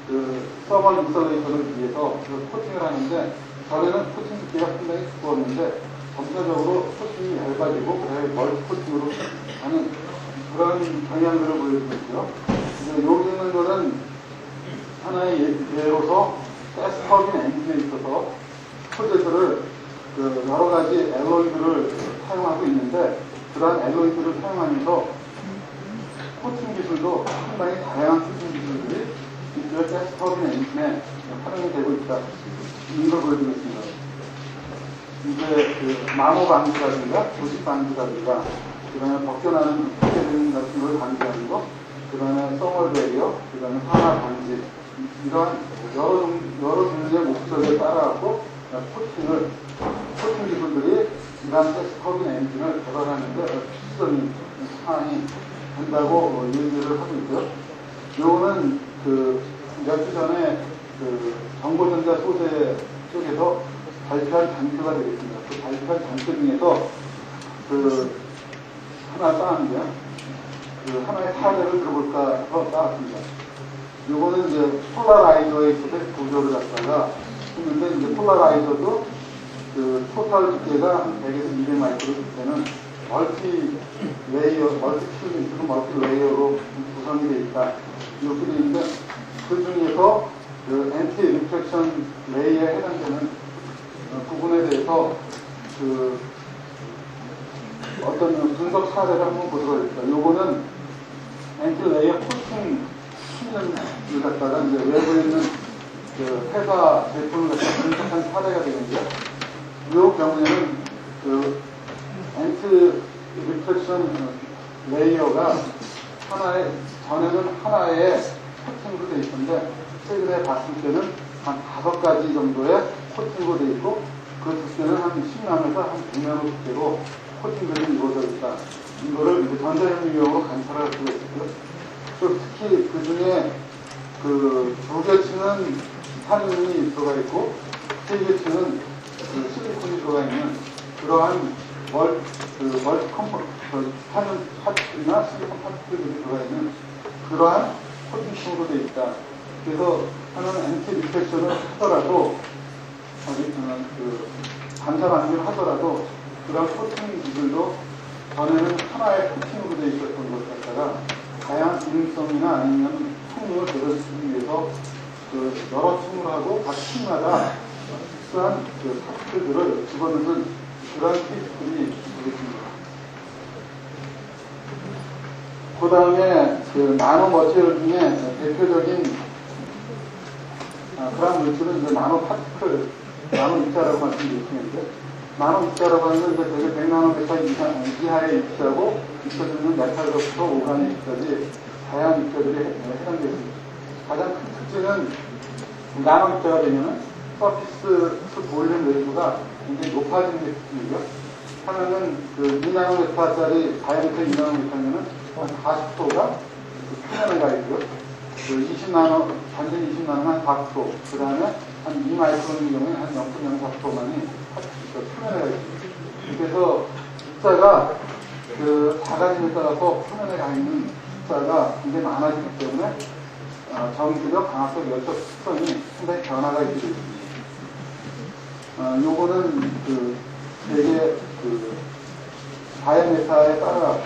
그 서멀 인설레이션을 위해서 그 코팅을 하는데 전에는 코팅 두께가 상당히 두꺼웠는데 전체적으로 코팅이 얇아지고 그다음에 멀티 코팅으로 하는 그런 경향들을 보여주고 있고요. 이제 여기 있는 거는 하나의 예로서 가스터빈 엔진에 있어서 소재들을 그 여러 가지 엘로이드를 사용하고 있는데 그러한 엘로이드를 사용하면서 코팅 기술도 상당히 다양한 코팅 기술들이 이 가스터빈 엔진에 활용이 되고 있다. 이걸 보여드리겠습니다. 이제 그 마모 방지라든가 조직 방지라든가 그 다음에 벗겨나는 소재들 같은 걸 방지하는 거 그 다음에 서멀 베리어 그 다음에 산화 방지 이러한 여러 종류의 목적에 따라서 코팅 기술들이 이러한 가스터빈 엔진을 개발하는데 필수적인 사항이 된다고 얘기를 하고 있고요. 요거는 그 몇 주 전에 그 정보전자 소재 쪽에서 발표한 장표가 되겠습니다. 그 발표한 장표 중에서 그 하나 쌓았는데요. 그 하나의 사례를 들어볼까 해서 쌓았습니다. 요거는 이제 폴라라이저에 있어서 구조를 갖다가 했는데 이제 폴라라이저도 그 토탈 두께가 100에서 200 마이크로 되는 멀티 레이어, 멀티 필름, 멀티 레이어로 구성이 되어 있다. 이렇게 되어 있는데 그 중에서 그 엔티 리프렉션 레이어에 해당되는 부분에 대해서 그 어떤 분석 사례를 한번 보도록 하겠습니다. 요거는 엔티 레이어 코팅 필름을 갖다가 이제 외부에 있는 그 회사 제품을 갖다 분석한 사례가 되는데, 이 경우에는 그 엔트 리플렉션 레이어가 하나의, 전에는 하나의 코팅으로 되어 있었는데, 최근에 봤을 때는 한 5가지 정도의 코팅으로 되어 있고, 그 두께는 한 10나노에서 한 100나노 두께로 코팅들이 이루어져 있다. 이거를 이제 전자현미경으로 관찰할 수가 있고요. 또 특히 그 중에 그 2개층은 탄이 들어가 있고, 3개층은 그 실리콘이 들어가 있는 그러한 멀티 컴포, 탄 파티클이나 실리콘 파티클들이 들어가 있는 그러한 코팅층으로 되어 있다. 그래서 하는 엔티 리플렉션을 하더라도, 그 반사 반응을 하더라도 그런 코팅 기술도 전에는 하나의 코팅으로 되어 있었던 것 같다가 다양한 기능성이나 아니면 성능을 개선시키기 위해서 그 여러 층을 하고 각 층마다 특수한 그 파티클들을 집어넣는 그런 케이스들이 되겠습니다. 그 다음에 그 나노 머티리얼 중에 대표적인 그런 물질은 이제 나노 파티클, 나노 입자라고 말씀드리는데, 나노 입자라고 하는 이제 대개 100나노미터 이하의 입자고, 입자들은 메탈로부터 오가닉까지 다양한 입자들이 해당되어 있습니다. 가장 큰 특징은 나노 입자가 되면은 서피스 볼륨 레이저가 굉장히 높아지는 게 특징이고요. 하나는 그 2나노미터짜리 다이아미터 2나노미터면은 한 40도가 표면에 가 있고요. 그 20나노, 단순 20나노는 한 4%, 그 다음에 한 2마이크론의 경우에 한 0.04%만이 표면에 가 있습니다. 그래서 입자가 그 작아짐에 따라서 표면에 가 있는 입자가 굉장히 많아지기 때문에 전기력, 광학적, 열적 특성이 상당히 변화가 있게 됩니다. 요거는 그 되게 그 다이아메타에 따라갖고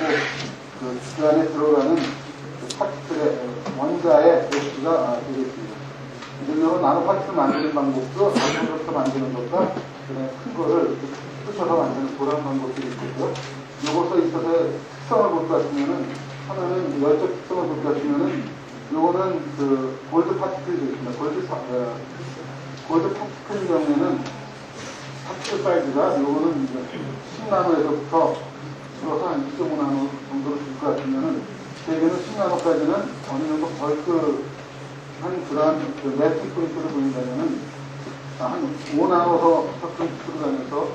그 안에 들어가는 그 파티클의 원자의 개수가 되겠습니다. 이런 나노 파티클 만드는 방법도 알코올부터 만드는 것과 그다음에 큰 거를 쑤셔서 만드는 그런 방법들이 있고요. 요것에 있어서 특성을 볼 것 같으면은, 하나는 열적 특성을 볼 것 같으면은, 요거는 그 골드 파티클이 되겠습니다. 골드 파티클인 경우에는 파티클 사이즈가 요거는 이제 10나노에서부터 줄어서 한 2.5나노 정도로 줄 것 같으면은, 대개는 10나노까지는 어느 정도 벌크한 그러한 그 매팅 포인트를 보인다면은, 한 5나노서부터 들어가면서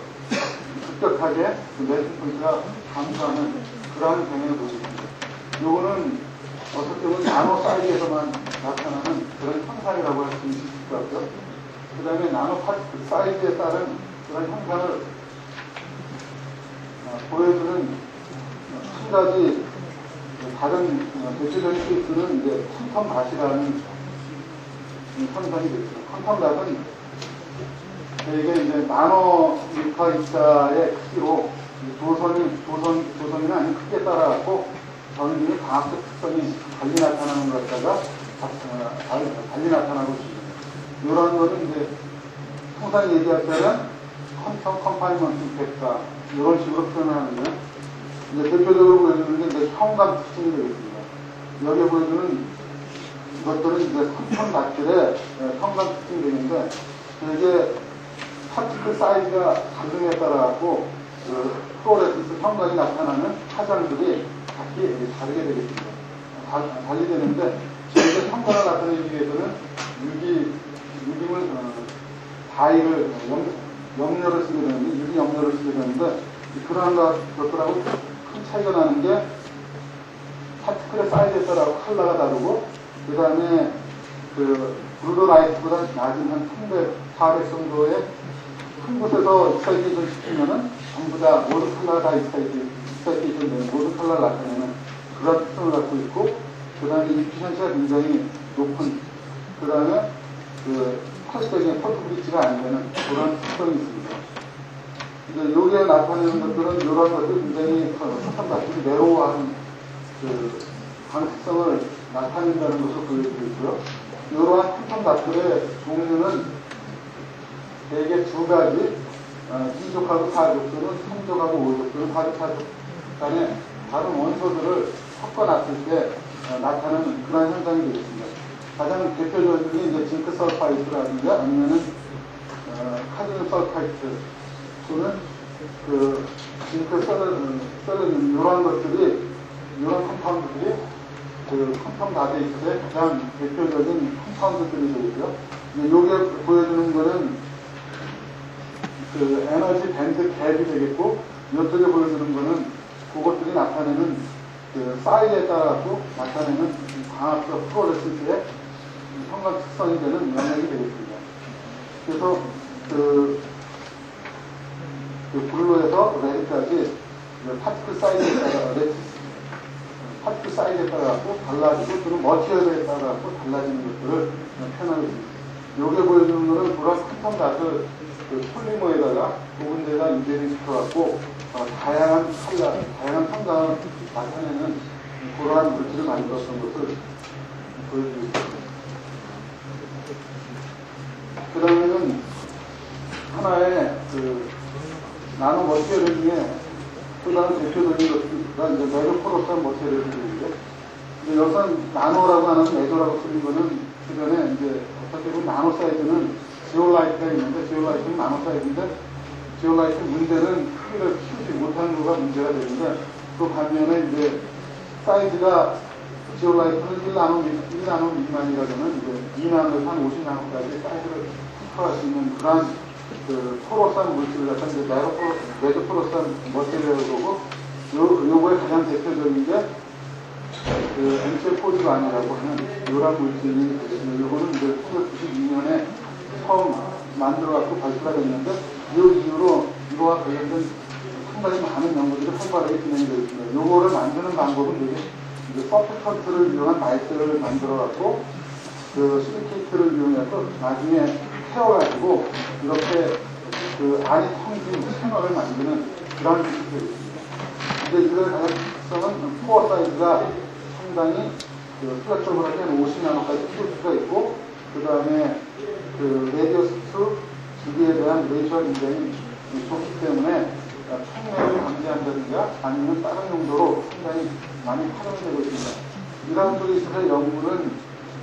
급격하게 그 매팅 포인트가 감소하는 그러한 경향을 보여줍니다. 요거는 어떻게 보면 나노 사이즈에서만 나타나는 그런 현상이라고 할 수 있을 것 같고요. 그 다음에 나노 파티클 사이즈에 따른 그런 현상을 보여주는 한 가지 다른 대표적인 케이스는 이제 퀀텀 닷이라는 현상이 되죠. 퀀텀 닷은 대개 이제 나노미터 입자의 크기로 조선이나 아니면 크기에 따라갖고 전기의 과학적 특성이 달리 나타나는 것 같다가 달리 나타나고 있습니다. 이런 거는 이제 통상 얘기할 때는 퀀텀 컴파이먼트 이펙트 이런 식으로 표현하는데, 이제 대표적으로 보여주는 게 이제 현감 특징이 되겠습니다. 여기에 보여주는 이것들은 이제 퀀텀 닷들의 현감 특징이 되는데, 이게 파티클 사이즈가 다름에 따라갖고 그 플로레센스 현감이 나타나는 파장들이 각기 다르게 되겠습니다. 달리 되는데, 저희가 현감을 나타내기 위해서는 유기물 다이를 염료를 쓰게 되는데, 유리 염료를 쓰게 되는데, 그러한 것들하고 큰 차이가 나는 게 파티클의 사이즈에 따라 컬러가 다르고, 그 다음에 그 블루라이트보다 낮은 한 300, 400 정도의 큰 곳에서 익사이테이션 시키면은 전부 다 모든 컬러가 다 익사이테이션 되는, 모든 컬러를 나타내는 그런 특성을 갖고 있고, 그 다음에 이피션시가 굉장히 높은, 그 다음에 그 컬스적인 폴트브리지가 안 되는 그런 특성이 있습니다. 이제 여기에 나타내는 것들은 이런 것들이 굉장히 컴텀 닷들이 내로우한 그 강특성을 나타낸다는 것을 보여주고 있고요. 이러한 컴텀 닷들의 종류는 대개 2가지, 2족하고 4족 또는 3족하고 5족 또는 4족, 4족 간의 다른 원소들을 섞어놨을 때 나타나는 그런 현상이 되겠습니다. 가장 대표적인 이제 징크 설파이트라든가 아니면은 카드뮴 설파이트 또는 그 징크 썰은 이런 것들이 이런 컴파운드들이 그 컴파운드 아데이트의 가장 대표적인 컴파운드들이 되고요. 요게 보여주는 거는 그 에너지 밴드 갭이 되겠고, 이쪽에 보여주는 거는 그것들이 나타내는 그 사이즈에 따라서 나타내는 광합성 플로레센스의 형광 특성이 되는 영역이 되겠습니다. 그래서 그 블루에서 레드까지 파티클 사이즈에 따라 파티클 사이즈에 따라 달라지고 또는 머티리얼에 따라 달라지는 것들을 표현하고 있습니다. 요게 보여주는 거는 그런 컴파운드 가스 그 폴리머에다가 부분대가 인제를 시켜갖고 다양한 컬러, 다양한 성장을 나타내는 그러한 물질을 만들었던 것을 보여주고 있습니다. 그 다음에는 하나의 그 나노 머티리얼 중에 또 다른 대표적인 것가 이제 메조포로스한 머티리얼들인데, 근데 여기서 나노라고 하는 메조라고 쓰는 거는 주변에 이제 어떻게 보면 나노 사이즈는 지올라이트가 있는데, 지올라이트는 나노 사이즈인데, 지올라이트 문제는 크기를 키우지 못하는 거가 문제가 되는데, 그 반면에 이제 사이즈가 지올라이트는 1나노 미만이라면 이제 2나노에서 한 50나노까지 사이즈를 컨트롤할 수 있는 그러한 그 포로스한 물질을 갖다 이제 메조포로스한 머티리얼을 보고, 요거의 가장 대표적인 게 그 MCL4G반이라고 하는 요란 물질이 되겠습니다. 요거는 이제 1992년에 처음 만들어갖고 발표가 됐는데, 이 이후로 이거와 관련된 상당히 많은 연구들이 활발하게 진행이 되어 있습니다. 요거를 만드는 방법은 이제 서프컨트를 이용한 마이스를 만들어갖고 그 실리케이트를 이용해서 나중에 태워가지고 이렇게 그 안이 텅빈 채널을 만드는 그런 기술이 되겠습니다. 근데 이걸 가장 특성은 포어 사이즈가 상당히 그 플랫폼을 한 50나노까지 키울 수가 있고, 그 다음에 그 레디오스 기기에 대한 레이셔 인정이 좋기 때문에 총매를 방지한다든가 아니면 다른 용도로 상당히 많이 활용되고 있습니다. 이런 쪽에 있어서 연구는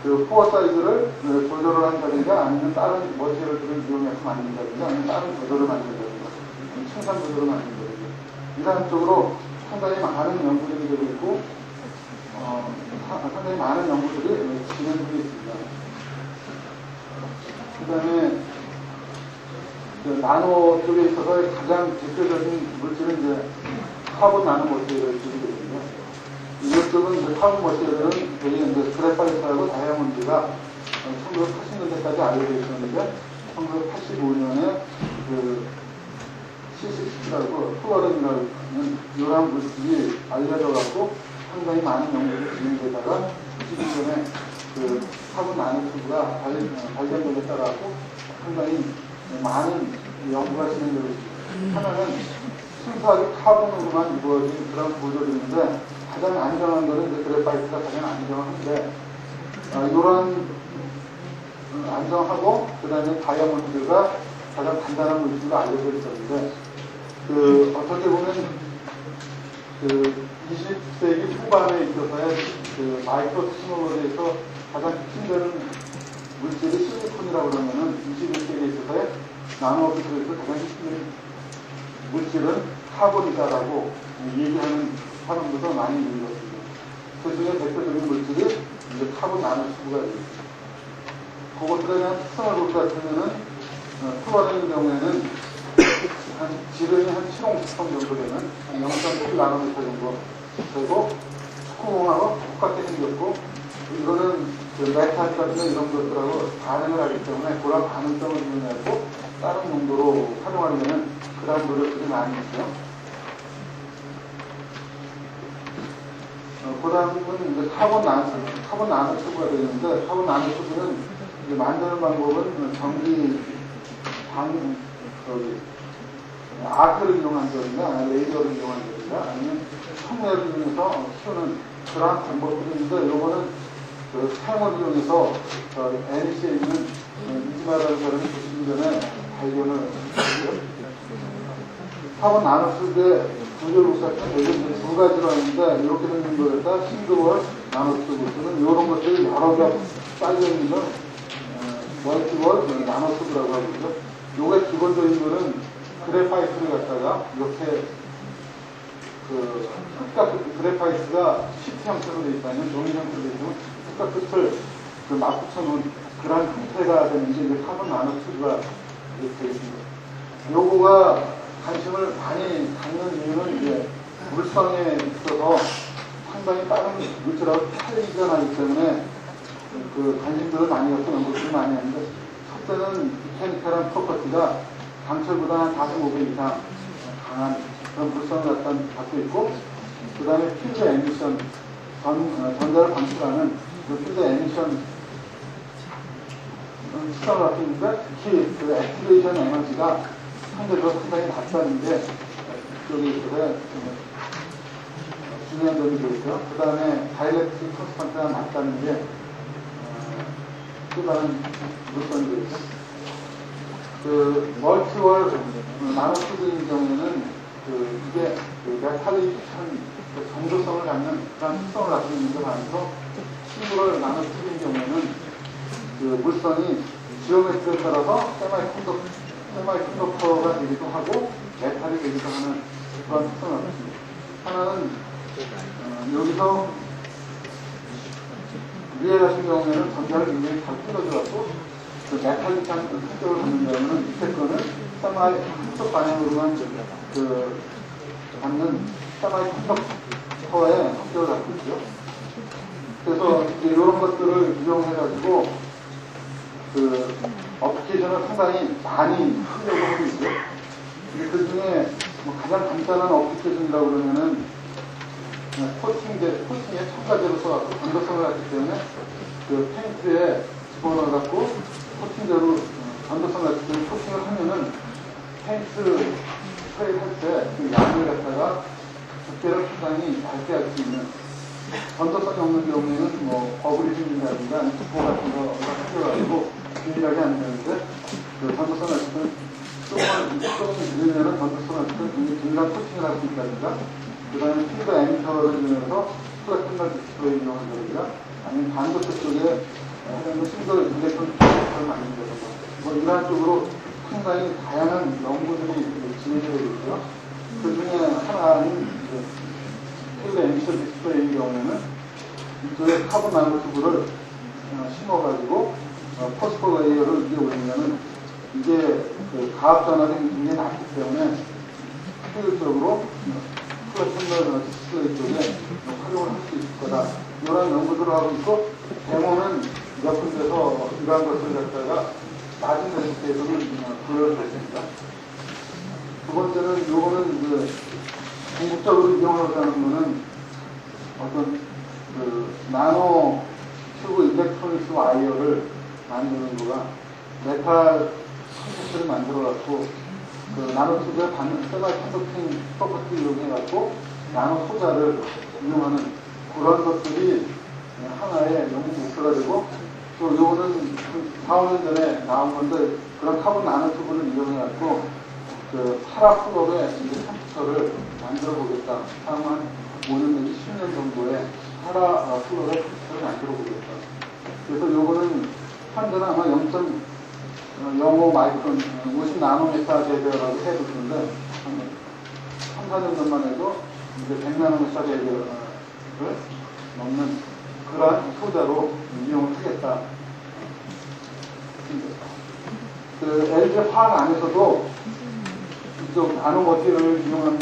그 포어 사이즈를 조절을 한다든가 아니면 다른 머티리얼들을 이용해서 만든다든가 아니면 다른 조절을 만든다든가 층산 조절을 만든다든가 이런 쪽으로 상당히 많은 연구들이 되고 있고 상당히 많은 연구들이 진행되고 있습니다. 그 다음에 나노 쪽에 있어서 가장 대표적인 물질은 이제 카본 나노 머티리얼이 되거든요. 이쪽은 이제 카본 머티리얼은 저희 이제 그래파이트하고 다이아몬드가 1980년대까지 알려져 있었는데, 1985년에 그 C60라고 플로렌이라는 요란 물질이 알려져갖고 상당히 많은 연구들이 진행되다가 92년에 그 카본 나노튜브가 발견됨에 따라서 상당히 많은 연구가 진행되고 있습니다. 하나는 순수하게 카본으로만 이루어진 그런 구조들인데, 가장 안정한 거는 이제 그래파이트가 가장 안정한데, 이런 안정하고 그 다음에 다이아몬드가 가장 간단한 물질로 알려져 있었는데, 그 어떻게 보면 그 20세기 후반에 있어서의 그 마이크로 테크놀로지에서 가장 핵심되는 물질이 실리콘이라고 그러면은 21세기에 있어서의 나노 기술에서 가장 핵심되는 물질은 카본이다라고 얘기하는 사람들도 많이 있는 것 같습니다. 그 중에 대표적인 물질이 이제 카본 나노튜브가 되겠습니다. 그것들에 대한 특성을 볼 것 같으면은 플로렌의 경우에는 지름이 한 7옹 정도 되는 0.7나노미터 정도 되고, 축구공하고 똑같게 생겼고, 이거는 메탈이라든가 이런 것들하고 반응을 하기 때문에 그런 반응성을 이용하고 다른 용도로 활용하려면 그런 노력들이 많이 있어요. 그 다음은 이제 카본 나노튜브가 되는데, 카본 나노튜브는 이제 만드는 방법은 아크를 이용한다든가 레이저를 이용한다든가 아니면 청매를 이용해서 키우는 그러한 방법들이 있는데, 요거는 그 탱을 이용해서 NEC에 있는 이지마라는 사람이 90년 전에 발견을 했고요. 카본 나노튜브의 구조물사탄 여기 두 가지로 하는데 이렇게 생긴 거에다 싱글월, 나노튜브스는 이런 것들이 여러 개 깔려 있는 건 멀티월, 나노튜브라고 하고요. 요게 기본적인 거는 그래파이트를 갖다가 이렇게 그래파이트가 시트 형태로 되어 있다면 종이 형태로 되어 있으면 끝과 끝을 맞붙여놓은 그런 형태가 되는 게 이제 카본 나노튜브가 이렇게 되어 있습니다. 요거가 관심을 많이 갖는 이유는 이제 물성에 있어서 상당히 빠른 물질하고 탈리가 나기 때문에 관심들을 많이 갖고 연구들을 많이 하는데, 첫째는 메카니컬한 프로퍼티가 강철보다 한 45배 이상 강한 그런 물성을 갖고 있고, 그 다음에 필드 에미션, 전자를 방출하는 그 필드 에미션 시간을 갖고 있는데, 특히 그 액티베이션 에너지가 상대적으로 상당히 낮다는 게 이쪽에 있어서 중요한 점이 되겠죠. 그 다음에 다이렉트릭 컨스턴트가 낮다는 게 또 다른 물건이 되겠죠. 멀티월 나노튜브인 경우에는 이게 메탈이 정조성을 갖는 그런 특성을 갖고 있는 데 반해서 싱글월 나노튜브인 경우에는 물성이 지오메트리에 따라서 세마이컨덕터가 되기도 하고 메탈이 되기도 하는 그런 특성을 갖고 있습니다. 하나는 여기서 위에 같은 경우에는 전자를 굉장히 잘 끊어줘갖고 메탈릭한 성격을 갖는 경우는 밑에 거는 세마이 한쪽 방향으로만 갖는 세마이 컨덕터의 성격을 갖고 있죠. 그래서 이제 이런 것들을 이용해가지고 어플리케이션을 상당히 많이 하려고 하고 있고요. 그 중에 가장 간단한 어플리케이션이라고 그러면은 코팅에 첨가제로 써갖고 전도성을 갖기 때문에 페인트에 집어넣어갖고 코팅제로 전도성을 갖기 때문에 코팅을 하면은 페인트 스프레이 할 때 그 양을 갖다가 두께를 상당히 얇게 할 수 있는, 전도성이 없는 경우에는 버블리즘이라든가 부포 같은 거가 생겨가지고 균일하게 안 되는데, 전도성을 갖기 때문에 조금 늦으면은 전도성을 갖기 때문에 굉장히 균일한 코팅을 할 수 있다든가, 그 다음에 필드 에미터를 이용해서 플래티넘 디스플레이 이용한다든가, 아니면 반도체 쪽에 싱글 일렉트론 디스플레이를 만든다든가, 이러한 쪽으로 상당히 다양한 연구들이 진행되고 있고요. 그 중에 하나는 필드 에미션 디스플레이인 경우에는 이쪽에 카본 나노튜브를 심어가지고 포스퍼 레이어를 위에 올리면은 이게 가압 전압이 굉장히 낮기 때문에 효율적으로 플래티넘 디스플레이 쪽에 활용을 할 수 있을 거다. 이런 연구들을 하고 있고, 데모는 몇 군데서 이러한 것을 갖다가 낮은 레지스에서는 구현을 했습니다. 두 번째는 요거는 궁극적으로 이용하고자 하는 거는 어떤 나노 튜브 일렉트로닉스 와이어를 만드는 거가 메탈 컴퓨터를 만들어갖고 나노튜브에 받는 세마이 컨덕팅 프로퍼티를 이용해갖고 나노 소자를 이용하는 그런 것들이 하나의 연구 목표가 되고, 또 요거는 4, 5년 전에 나온 건데, 그런 카본 나노튜브를 이용해갖고 파라 플럽의 컴퓨터를 만들어 보겠다. 다음 한 5년 내지 10년 정도에 파라 플럽의 컴퓨터를 만들어 보겠다. 그래서 요거는 현재는 아마 0.05 마이크론, 50 나노메타 제대라고 해도 되는데, 3, 4년 전만 해도 이제 100 나노메타 제대를 넘는 그러한 소자로 이용을 하겠다. LG 화학 안에서도 이쪽 나노 머티를 이용한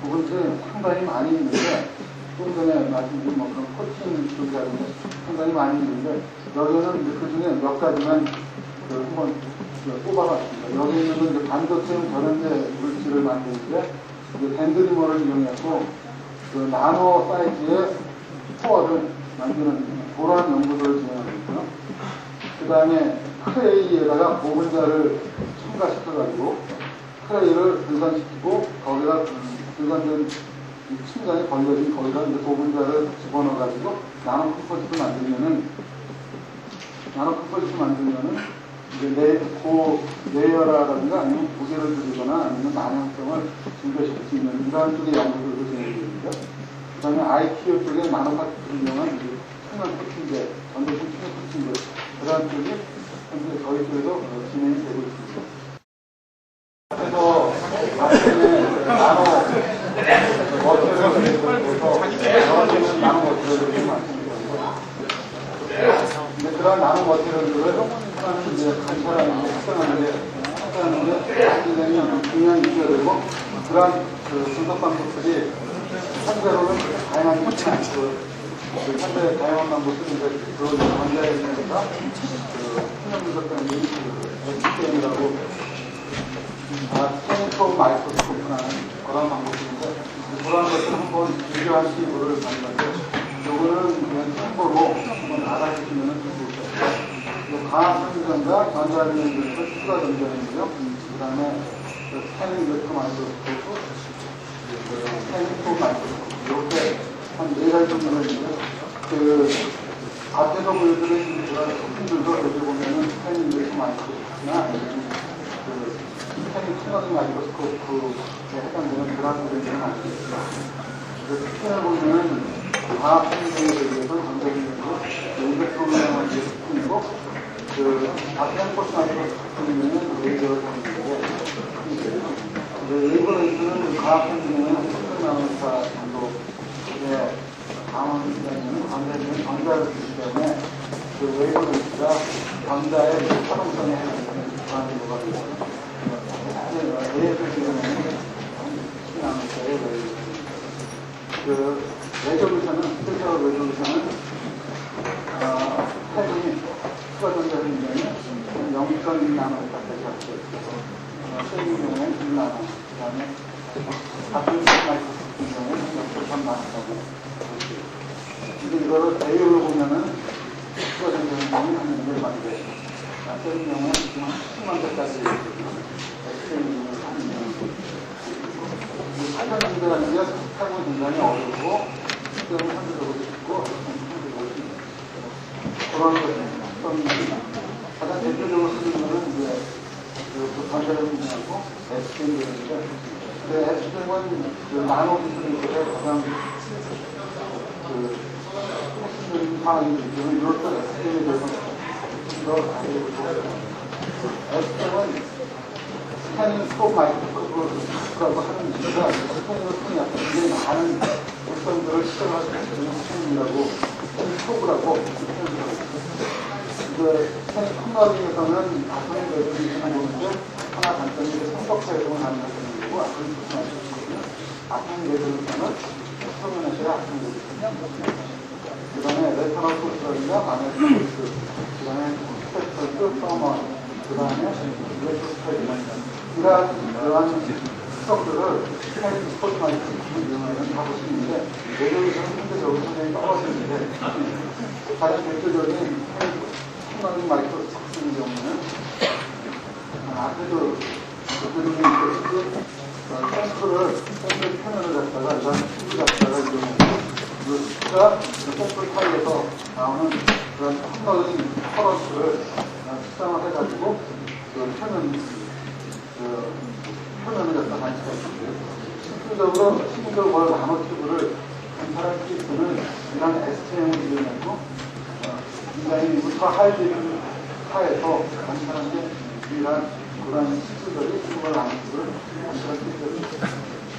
부분들이 상당히 많이 있는데, 좀 전에 말씀드린 그런 코팅 쪽이라든가 상당히 많이 있는데, 여기는 그 중에 몇 가지만 한번 뽑아봤습니다. 여기 있는 건 반도체용 전원제 물질을 만드는데, 덴드리머를 이용해서 나노 사이즈의 코어를 만드는 그러한 연구를 진행하고 있고요. 그 다음에 크레이에다가 보분자를 첨가시켜가지고 크레이를 분산시키고, 거기다 분산된 층간이 걸려진 거기다 이제 보분자를 집어넣어가지고 나노 컴포지트 만들면은 이제 고뇌혈화라든가 아니면 부계를 줄이거나 아니면 만성성을 증가시킬 수 있는 이러한 쪽의 연구들도 진행됩니다. 그 다음에 ITO 쪽에 나노파티클을 이용한 청년 코팅제, 전대식 청년 코팅제, 그러한 쪽이 현재 저희 쪽에도 진행이 되고 있습니다. 그래서 앞에는 나노 머티리얼을 대해서 나노 머티리얼을 말씀드렸고요. 근데 그러한 나노 머티리얼들을 하나는 이제 관찰하는데 확장하는데 굉장히 중요한 이슈가 되고 그러한 분석 방법들이 현재로는 다양한 현재 다양한 방법들이 이제 그런 관자에 대해서 표현 분석하는 SPM이라고 스캔 마이크로스코프라는 그런 방법인데 그런 것을 한번 비교한 기부를 봤는데 요거는 그냥 참고로 한번 알아주시면 좋겠어요. 광학 현장과 전자현장에서 추가 전자현장, 그 다음에 스캐닝 웨터 마이크로스코프, 스캐닝 마이크로스코프 이렇게 한 4가지 정도가 있는데 그 앞에서 보여드린 그런 소품들도 여기 보면은 스캐닝 웨터 마이크로스코프나 아니면 스캐닝 투너링 마이크로스코프에 해당되는 그런 브랜드는 아니겠습니다. 그래서 스캔을 보면은 광학 현장에 대해서 전자현장으로 일렉트론을 제품이고 앞에 한 코스 마이크로스코프는 레이저를 하는데 레이저는 과학 현장에는 1000나노미터 정도의 강원시장에는 광자에는 전자를 쓰기 때문에 그 레이저가 전자의 활용성에 해당되는 그런 거가 되고 레이저는 10나노미터의 레이저 그 레졸루션은 스페셜 레졸루션은 패딩이 추가 전자적인 경우에는 0.1나노미터까지 할수 있고 세균 경우에는 1나노 그 다음에 같은 마이크로스코프 경우에는 0.3나노까지 할수 있고 근데 이거를 배율로 보면은 추가 전자적인 경우에는 한 1만 개 세균 경우에는 10만 개까지 엑스트레이닝을 하는 경우 사전 전자라는 게 사용은 굉장히 어렵고 실제로 현실적으로 쉽고 그런 가장 대표적으로 쓰는 거는 이제 그 전자전자하고 SPM인데 SPM은 나노 기술의 가장 핵심적인 상황이기 때문에 이것도 SPM에 대해서 좀 더 알고 SPM은 스캐닝 스코프 마이크로스코프라고 하는 기술가 스캐닝을 통해 굉장히 많은 물성들을 시험할 수 있는 스캐닝이라고 스코프라고 표현을 하고 있습니다. 스캐닝 컴퓨터에서는 아토믹 레졸루션을 보는데 하나 단점이 성격차 해석을 가능하다는 거고 아토믹 레졸루션은 표면에서의 아토믹 레졸루션 그 다음에 레터럴 소스라든가 마네트 소스 그 다음에 스펙터스, 서먼 그 다음에 레토스펙 이러한 특성들을 스캐닝 스포츠 마이크로스코프를 이용하면 다 볼 수 있는데 레졸루션은 현재적으로 상당히 떨어지는데 가장 대표적인 스캐닝 마이크로스코프의 경우는 앞에도 대표적인 샘플 표면을 갖다가 이런 튜브 갖다가 이용하고 그 튜브가 샘플 파일에서 나오는 그런 컴퓨터적인 커런트를 측정을 해가지고 그 표면을 갖다 관찰할 수 있어요. 실질적으로 나노튜브를 관찰할 수 있는 이런 STM을 이용하고 굉장히 울트라 하이레졸루션 파에서 관찰하는 게 유일한 그런 실질적인 튜브를 나노튜브를 관찰할 수 있어요.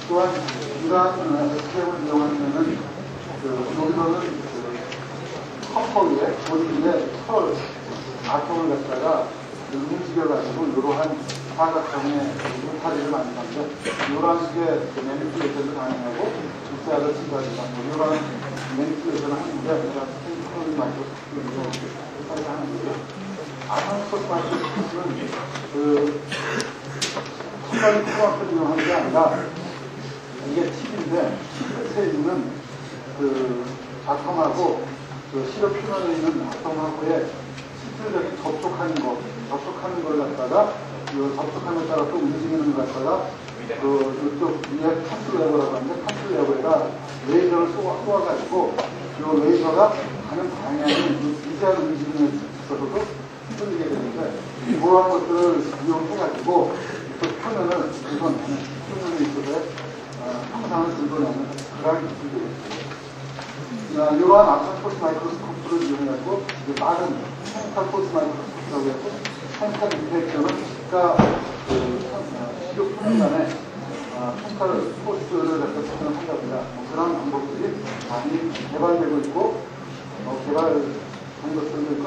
또한 이러한 STM을 이용하면은 여기서는 커퍼 위에 조리 위에 털 아톰을 갖다가 움직여가지고 이러한 사각형의 울타리를 만드는데 이러한 식의 매니플레이션도 가능하고 입자를 친다든가 이러한 매니플레이션을 하는데 제가 스테이크를 마이크로스코프를 울타리를 하는 거죠. 아토믹 마이크로스코프는 그 첨단의 코어를 이용하는 게 아니라 이게 팁인데 끝에 있는 그 아톰하고 그 시럽 표면에 있는 아톰하고의 실질적인 접촉하는 걸 갖다가 그 접촉함에 따라 또 움직이는 걸 갖다가 그 이쪽 위에 칸슬레버라고 하는데 칸슬레버에다 레이저를 쏘아가지고 이 레이저가 가는 방향이 미세한 움직임에 있어서도 흔들리게 되는데 그러한 것들을 이용해가지고 또 표면을 긁어내는, 표면에 있어서 형상을 긁어내는 그러한 기술이에요. 이러한 압사 포스 마이크로스코프를 이용해가지고 많은 케미칼 포스 마이크로스코프라고 해서 케미칼 인터랙션을 시가 시력 표면간에 케미칼 포스를 한답니다. 그런 방법들이 많이 개발되고 있고 개발된 것들도 있고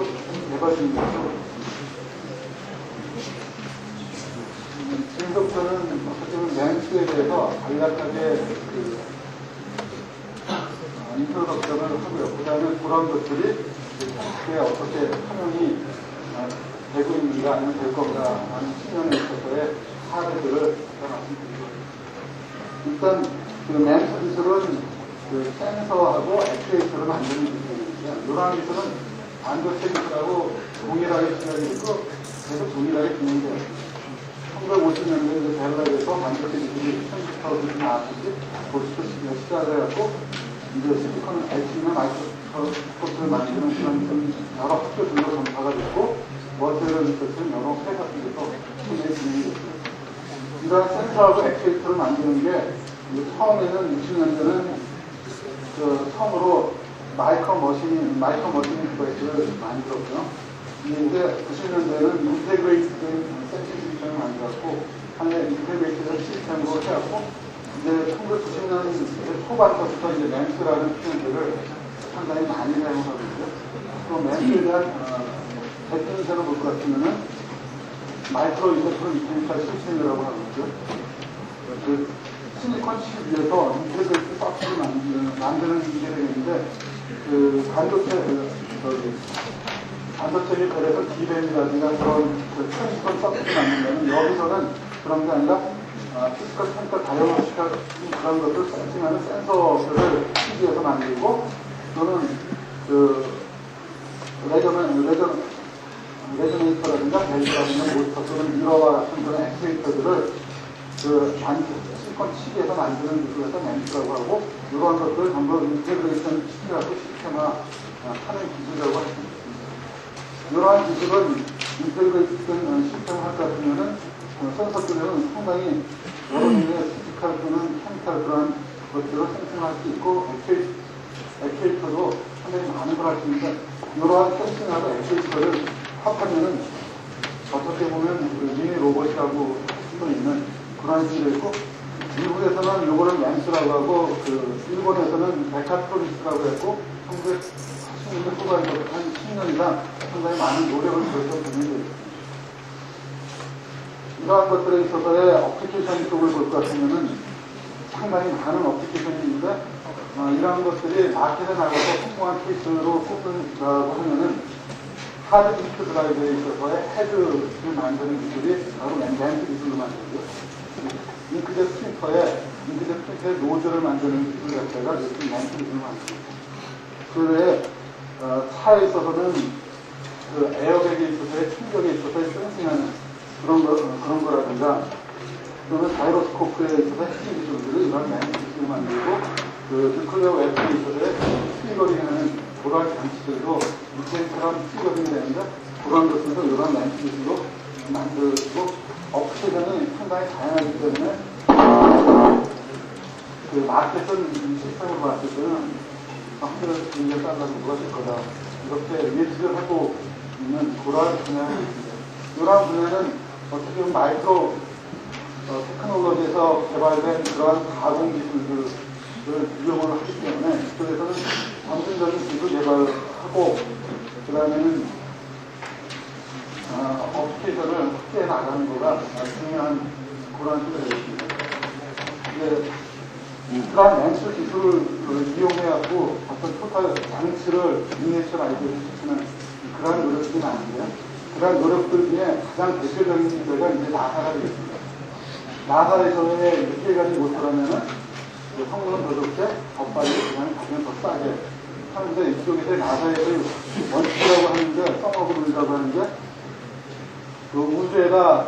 개발 중인 것도 지금부터는 어떻게 보면 렌스에 대해서 간략하게 인트로덕션을 하고요. 그 다음에 그런 것들이 어떻게 활용이 되고 있는가 아니면 될 건가 하는 측면에 있어서의 사례들을 말씀드리고 일단 그 렌스 기술은 센서하고 액추에이터를 만드는 기술인데요. 이러한 기술은 반도체 기술하고 동일하게 시작이 있고 계속 동일하게 진행돼요. 1950년도에 벨라에서 반도체 기술이 처음부터 나왔듯이 벌써 시작을 해갖고 이제 실리콘 엣지나 마이크로스코프를 만드는 그런 여러 학교들로 전파가 됐고 머티리얼 리서치는 여러 회 같은 데서 굉장히 진행이 됐어요. 이러한 센서하고 액추에이터를 만드는 게 처음에는 60년대는 처음으로 마이크로 머신인 디바이스를 만들었고요. 이제 90년대에는 인테그레이트된 센서 시스템을 만들었고 하나의 인테그레이트된 시스템으로 해왔고 이제 1990년 초반부터 이제 램스라는 표현들을 상당히 많이 사용하고 있고요. 또 램스에 대한 데피니션을 볼 것 같으면은 마이크로 일렉트로 메카니컬 시스템이라고 하고 있죠. 그 실리콘 칩 위에서 인테그레이트 서킷을 만드는 게 되는데 그 반도체에 그래서 디램이라든가 그런 트랜스퍼 서킷을 만든다면 여기서는 그런 게 아니라 피지컬 센서 다이어노스틱한 그런 것들 센싱하는 센서들을 CG에서 만들고 또는 레저네이터라든가 벨트라든가 모터 또는 미러와 같은 그런 액추에이터들을 실리콘 CG에서 만드는 기술에서 멘트라고 하고 이러한 것들을 전부 인테그레이션 시키라고 시스템화 하는 기술이라고 할 수 있습니다. 이러한 기술은 인테그레이션 시스템을 할 것 같으면은 센서들은 상당히 여러 개의 피지컬 또는 케미칼 그런 것들을 생성할 수 있고 액추에이터도 상당히 많은 걸 할 수 있는데 이러한 센싱하고 액추에이터를 합하면은 어떻게 보면 미니 로봇이라고 할 수도 있는 그런 식이 있고 미국에서는 요거를 램스라고 하고 일본에서는 메카트로닉스라고 했고 1980년대 후반부터 한 10년 이상 상당히 많은 노력을 들여서 진행되고 있습니다. 이러한 것들에 있어서의 어플리케이션 쪽을 볼 것 같으면은 상당히 많은 어플리케이션이 있는데 이러한 것들이 마켓에 나가서 성공한 케이스로 꼽는다고 하면은 하드 디스크 드라이브에 있어서의 헤드를 만드는 기술이 바로 램프 기술로 만들고요. 잉크젯 프린터의 노즐을 만드는 기술 자체가 램프 기술로 만들고 그 외에 차에 있어서는 에어백에 있어서의 충격에 있어서의 센싱하는 그런 거라든가 또는 바이로스코프에 있어서 핵심 기술들을 이런 램프 기술을 만들고 뉴클리어 웨폰에 있어서의 트리거링 하는 그러한 장치들도 미세처럼 트리거링이 되는데 그런 것들도 이런 램프 기술로 만들고 업체전이 상당히 다양하기 때문에 마켓은 시스템을 봤을 때는 한국에서 굉장히 달라서 뭐가 될 거다 이렇게 예측을 하고 있는 그러한 분야가 있습니다. 이러한 분야는 어떻게 보면 마이크로 테크놀로지에서 개발된 그러한 가공 기술들을 이용을 하기 때문에 이쪽에서는 점진적인 기술 개발을 하고 그 다음에는 어플리케이션을 확대해 나가는 거가 중요한 그런 식이 되겠습니다. 그러한 렌스 기술을 이용해갖고 어떤 토탈 장치를 미니어처라이즈를 시키는 그러한 노력들이 많은데요. 그러한 노력들 중에 가장 대표적인 데가 이제 나사가 되겠습니다. 나사에서의 피해가지 못하려면은 성능은 더 좋게 더 빨리 그냥 가면 더 싸게 하는데 이쪽에서 나사에서 원칙이라고 하는데 서머블이라고 하는데 우주에다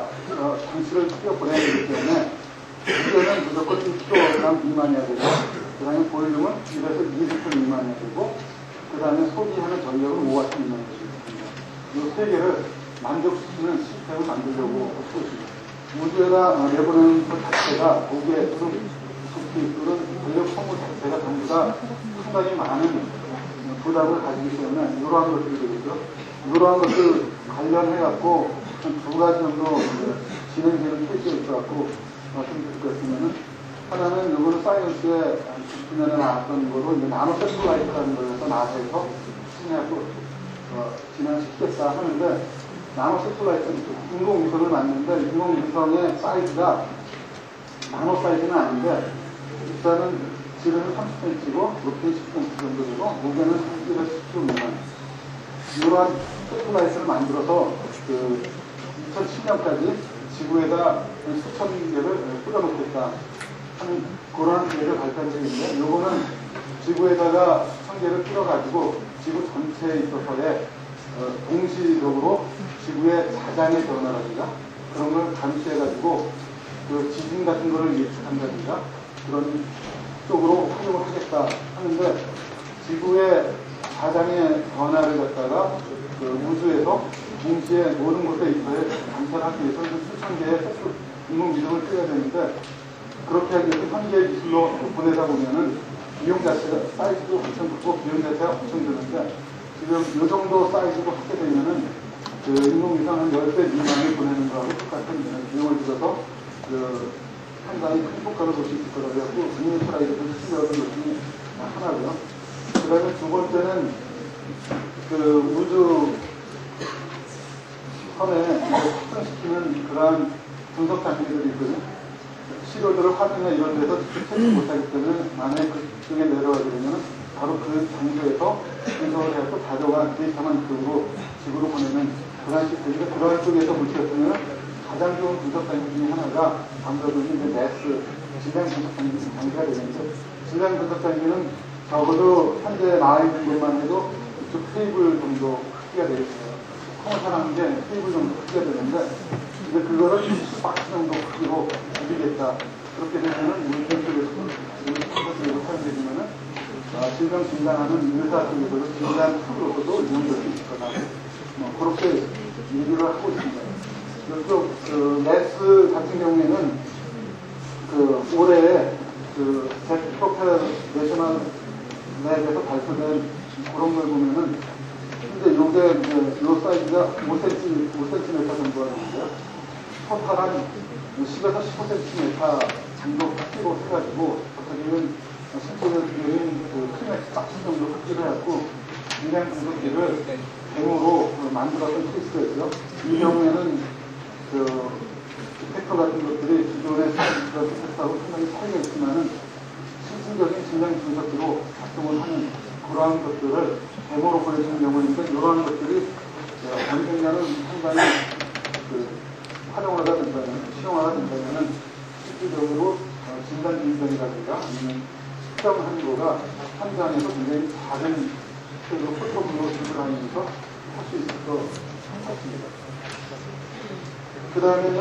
장치를 띄워보내야 되기 때문에 우주에는 무조건 1kg 미만이어야 되고 그 다음에 볼륨은 1에서 2리터 미만이어야 되고 그 다음에 소비하는 전력은 5W 미만이어야 됩니다. 이 세 개를 만족시키는 시스템을 만들려고 하고 있습니다. 우주에다 내보내는 것 자체가 무게 또는 부피 또는 전력 소모 자체가 전부 다 상당히 많은 부담을 가지기 때문에 이러한 것들이 되겠죠. 이러한 것들 관련해갖고 두 가지 정도 진행되는 케이스가 있어갖고 말씀드릴 것 같으면은 하나는 이거는 사이언스에 지난해 나왔던 거로 이제 나노 세플라이트라는 거에서 나사에서 신뢰하고 진행시켰다 하는데 나노 세플라이트는 인공위성을 만드는데 인공위성의 사이즈가 나노 사이즈는 아닌데 일단은 지름은 30cm고 높이는 10cm 정도 되고 무게는 1kg 미만. 이러한 세플라이트를 만들어서 2010년까지 지구에다 수천 개를 뿌려놓겠다 하는 그런 계획을 발표한 적이 있는데 요거는 지구에다가 수천 개를 뿌려가지고 지구 전체에 있어서의 동시적으로 지구의 자장의 변화라든가 그런 걸 감시해가지고 그 지진 같은 거를 예측한다든가 그런 쪽으로 활용을 하겠다 하는데 지구의 자장의 변화를 갖다가 그 우주에서 동시에 모든 곳에 있어야 관찰하기 위해서 수천 개의 인공위성을 쓰여야 되는데 그렇게 하기 위해서 현재 기술로 보내다 보면은 비용 자체가 사이즈도 엄청 크고 비용 자체가 엄청 드는데 지금 이 정도 사이즈로 하게 되면은 그 인공위성 한 10배 미만을 보내는 거하고 똑같은 비용을 들여서 그 상당히 큰 효과를 볼 수 있을 거라고 해서 미니스라이드를 쓰려는 것 중에 하나고요. 그 다음에 두 번째는 그 우주 선에 확산시키는 그러한 분석 장비들이 있거든요. 시료들을 화면이나 이런 데서 채취 못하기 때문에 만약에 그쪽에 내려가게 되면 바로 그 장소에서 분석을 해서 가져간 데이터만 이쪽으로 지구로 보내는 그러한 시스템인데 그러한 쪽에서 보시겠으면 가장 좋은 분석 장비 중에 하나가 아무래도 이제 MES 질량 분석 장비가 되는데 질량 분석 장비는 적어도 현재 나와 있는 것만 해도 이쪽 테이블 정도 크기가 되겠어요. 컴퓨터라는 게 테이블 정도 크기가 되는데 이제 그거를 20박스 정도 크기로 줄이겠다. 그렇게 되면은 우리 쪽에서 우리 컴퓨터에서 사용되면은 질병 진단하는 의사 쪽에서도 진단 툴로서도 이용될 수 있을 거다. 그렇게 얘기를 하고 있습니다. 이쪽 MES 같은 경우에는 그 올해 그 잭 프로페셔널 랩에서 발표된 그런 걸 보면은 근데 요게 이제 요 사이즈가 5cm 정도 하는데요. 토탈한 10에서 15cm 정도 크기로 해가지고 어떻게는 실제적인 그 크리맥스 박스 정도 크기로 해갖고 인양 분석기를 데모로 만들었던 케이스가 있고요. 이 경우에는 그 디텍터 같은 것들이 기존의 디텍터하고 상당히 차이가 있지만은 실질적인 질량 분석기로 작동을 하는 그러한 것들을 데모로 보여주는 경우인데 이러한 것들이 경쟁자는 상당히 그 활용하다 된다면, 시용하다 된다면 실질적으로 진단 진단이라든가 아니면 측정하는 거가 현장에서 굉장히 작은 스케일로 포토블로 기술하면서 할 수 있을 것 같습니다. 그 다음에는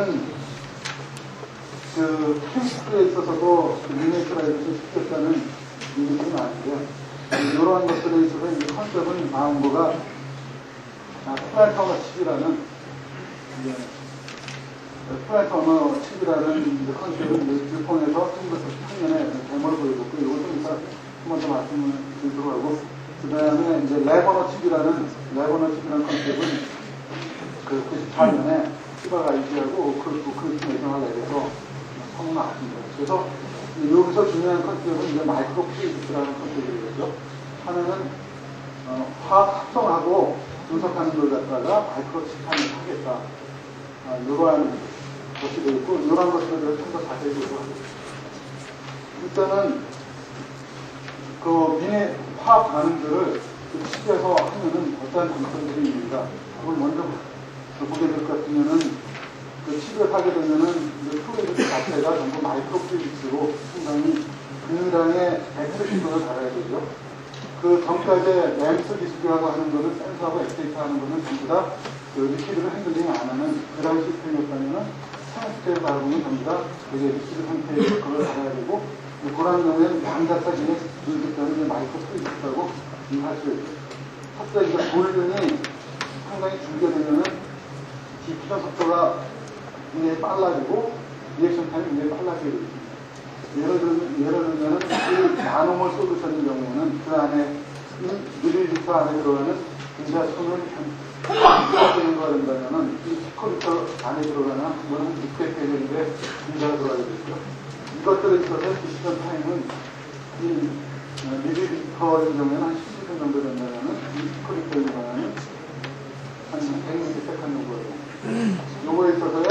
그 캠프에 있어서도 미니스라이드를 시켰다는 얘기들이 많은데 이러한 것들에 있어서 이 컨셉은 나온 거가 플라이트 언어 칩이라는 플라이트 언어 칩이라는 컨셉을 듀폰에서 1998년에 데모를 보여줬고 이것도 이따 한 번 더 말씀을 드리도록 하고 그 다음에 이제 랩 언어 칩이라는 컨셉은 그 94년에 시바가 아이디하고 오클리스 매정을 내려서 성공했습니다. 그래서 여기서 중요한 컨셉은 이제 마이크로 피지크스라는 컨셉이겠죠. 하나는 화학 합성하고 분석하는 걸 갖다가 마이크로 칩하면서 하겠다. 이러한 것이 되겠고 이러한 것들에 대해서 좀 더 자세히 보도록 하겠습니다. 일단은 그 미네 화학 반응들을 그 칩에서 하면은 어떠한 장점들이 있는가 그걸 먼저 보게 될 것 같으면은 그 칩을 하게 되면은 프로젝트 자체가 전부 마이크로 피지크스로 상당히 굉장히 액티비티를 달아야 되죠. 그 전까지 램스 기술이라고 하는 거는 센서하고 액티베이터 하는 거는 전부 다 그 리퀴드를 핸들링 안 하는 그런 시스템이었다면은 상스테이를 밟으면 전부 다 되게 리퀴드 상태에서 그걸 달아야 되고 그런 경우에는 양자차기에 늘기 때문에 마이크로 피지크스라고 할 수 있죠. 첫째 이제 볼륨이 상당히 줄게 되면은 디퓨전 속도가 굉장히 빨라지고 리액션 타임이 굉장히 빨라지고 있습니다. 예를 들면 이 나눔을 쏟으셨는 경우는 그 안에 1ml 안에 들어가는 분자수는 한 600개가 된다면 이 10리터 안에 들어가는 그거는 600개 정도의 분자가 들어가게 되죠. 이것들에 있어서 디퓨전 타임은 이 밀리리터인 경우에는 한 10분 정도 된다면 이 10리터인 경우에는 한 100ml 정도예요. 요거에 있어서의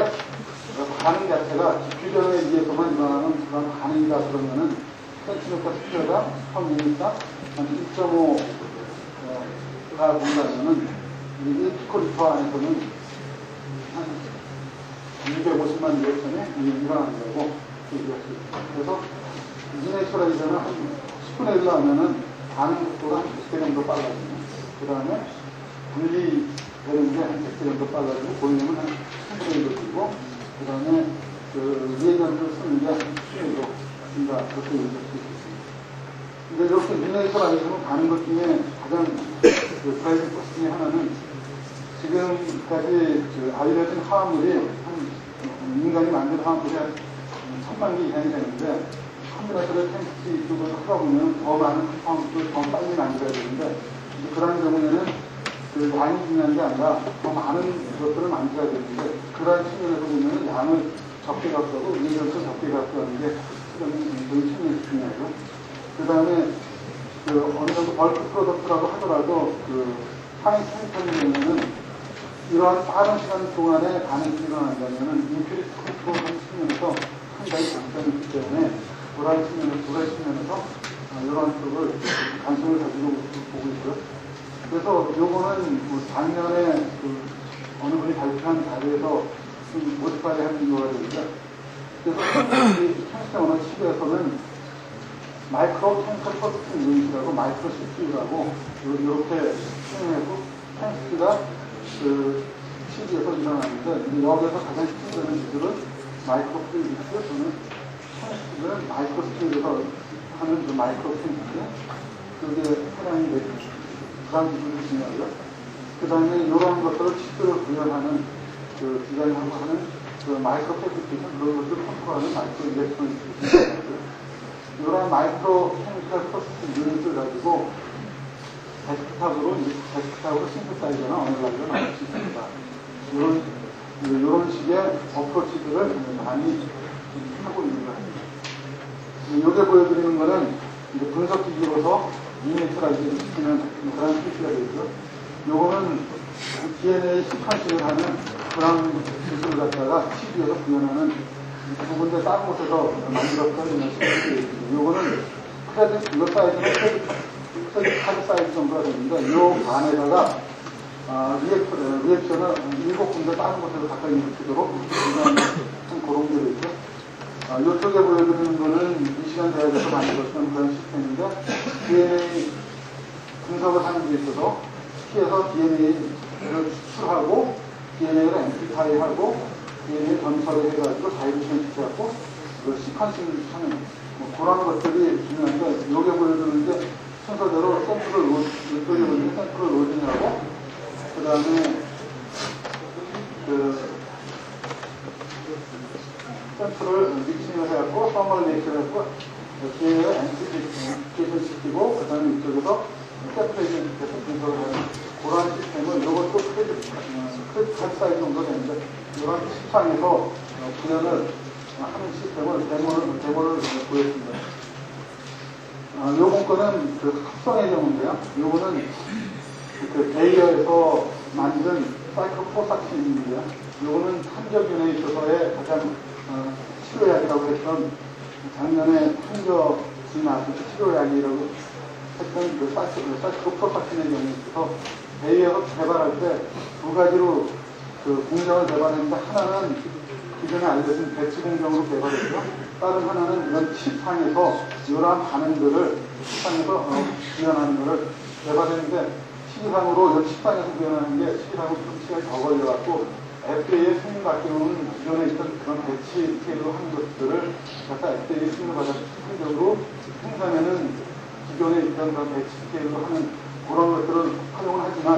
반응 자체가 디퓨전에 의해서만 일어나는 그런 반응이다 그러면은 센티미터 스퀘어가 평이니까 한 1.5가 된다면은 이 피코리터 안에서는 한 250만 리액션이 일어나는 거고 얘기할 수 있습니다. 그래서 이네이처라이저는 한 10분의 1로 하면은 반응 속도가 한 100배 정도 빨라지고 그 다음에 분리되는 게 한 100배 정도 빨라지고 보이면 한 10분의 1로 되고 그 다음에 그 리액션을 쓰는 게 한 10분의 1로 된다 그렇게 얘기할 수 있습니다. 근데 이렇게 이네이처라이저는 가는 것 중에 가장 그 드라이빙 포스 중에 하나는 지금까지 그 알려진 화합물이 한 인간이 만든 화합물이 한 1000만 개 이상이 되는데 컴퓨터를 탱크 쪽으로 하다 보면 더 많은 화합물을 더 빨리 만들어야 되는데 그런 경우에는 그 양이 중요한 게 아니라 더 많은 것들을 만들어야 되는데 그런 측면에서 보면 양을 적게 갖고 하고 리액션을 적게 갖고 하는 게 굉장히 측면에서 중요하죠. 그 다음에 그 어느 정도 벌크 프로덕트라고 하더라도 그 하이 케미컬인 경우에는 이러한 빠른 시간 동안에 반응이 일어난다면은 인퓨리티 컨트롤 측면에서 상당히 장점이 있기 때문에 두 가지 측면에서 이러한 쪽을 관심을 가지고 보고 있고요. 그래서 요거는 뭐 작년에 그 어느 분이 발표한 자료에서 좀 모디파이 하는 거가 되는데 그래서 캔스 언어 칩에서는 마이크로 캔서 퍼스트 유닛이라고 마이크로 CPU라고 이렇게 표현하고 캔스가 그 칩에서 일어나는데 여기서 가장 힘드는 기술은 마이크로 플레이스 또는 캔스는 마이크로 스케일에서 하는 그 마이크로 캔스 그게 사랑이 되죠. 그런 기술이 중요하고요. 그 다음에 이러한 것들을 칩들을 구현하는 그 디자인하고 하는 그 마이크로 패키지션 그런 것들을 컨트롤하는 마이크로 일렉트로닉 이러한 마이크로 케미컬 프로세스 유닛을 가지고 데스크탑으로 싱크사이저나 어느라이저를 만들 수 있습니다. 이런 식의 어프로치들을 많이 하고 있는 것 같습니다. 이게 보여드리는 거는 이제 분석기기로서 이네이처라이저를 시키는 그런 필수가 되고요. 요거는 DNA 시퀀싱을 하는 그런 기술을 갖다가 CPU에서 구현하는 두 군데 다른 곳에서 만들었던 시스템이 요거는 크레딧, 이거 사이즈는 크레딧 카드 사이즈 정도가 되는데 요 안에다가 리액션을 7군데 다른 곳에서 가까이 일으키도록 좀 그런 게 있죠. 이쪽에 보여드리는 거는 미시간 대학에서 만들었던 그런 시스템인데 DNA 분석을 하는 데 있어서 피에서 DNA를 추출하고 DNA를 앰플리파이하고 DNA 전처를 해가지고 자율주행 시켜갖고 그 시퀀싱을 하는 그런 것들이 중요한데 여기 보여주는 게 순서대로 샘플을 이쪽에 보여주는 샘플을 로딩하고 그 다음에 그 샘플을 믹싱을 해갖고 서멀 리액션을 해갖고 DNA를 앰플리피케이션 시키고 그 다음에 이쪽에서 세퍼레이션 시켜서 분석을 하는 그런 시스템을 이것도 크레딧 카드 사이즈 정도 되는데 이런 시판에서 구현을 하는 시스템을 데모를 보였습니다. 요번 거는 그 합성의 경우인데요. 요거는 그 베이어에서 만든 사이클로프로삭신인데요. 요거는 탄저균에 있어서의 가장 치료약이라고 했던 작년에 탄저균 치료약이라고 했던 그 사이클로프로삭신의 경우에 있어서 베이어에서 개발할 때 두 가지로 그 공정을 개발했는데 하나는 기존에 알려진 배치 공정으로 개발했고요. 다른 하나는 이런 칩상에서 이러한 반응들을 칩상에서 구현하는 것을 개발했는데 칩상으로 이런 칩상에서 구현하는 게 칩상으로 좀 시간이 더 걸려갖고 FDA의 승인 받기 위해서는 기존에 있던 그런 배치 스케일로 하는 것들을 갖다 FDA 승인을 받아서 실질적으로 생산에는 기존에 있던 그런 배치 스케일로 하는 그런 것들을 활용을 하지만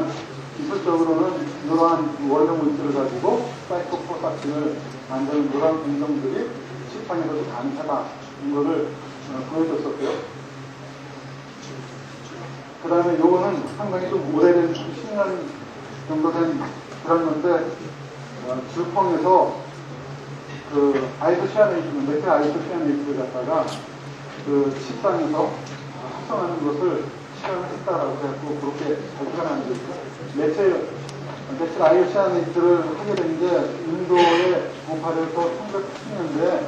기술적으로는 이러한 원료 물질을 가지고 사이토포사틴을 만드는 그런 공정들이 식판에서도 가능하다. 이거를 보여줬었고요. 그 다음에 요거는 상당히 좀 오래된 10년 정도 된 그런 건데, 줄펑에서 그 아이소시아네이트, 메틸 아이소시아네이트를 갖다가 그 식당에서 합성하는 것을 실험을 했다라고 해갖고 그렇게 발표가 나는데, 메틸 아이소시아네이트를 하게 된 게 인도의 보파르에서 1980년대에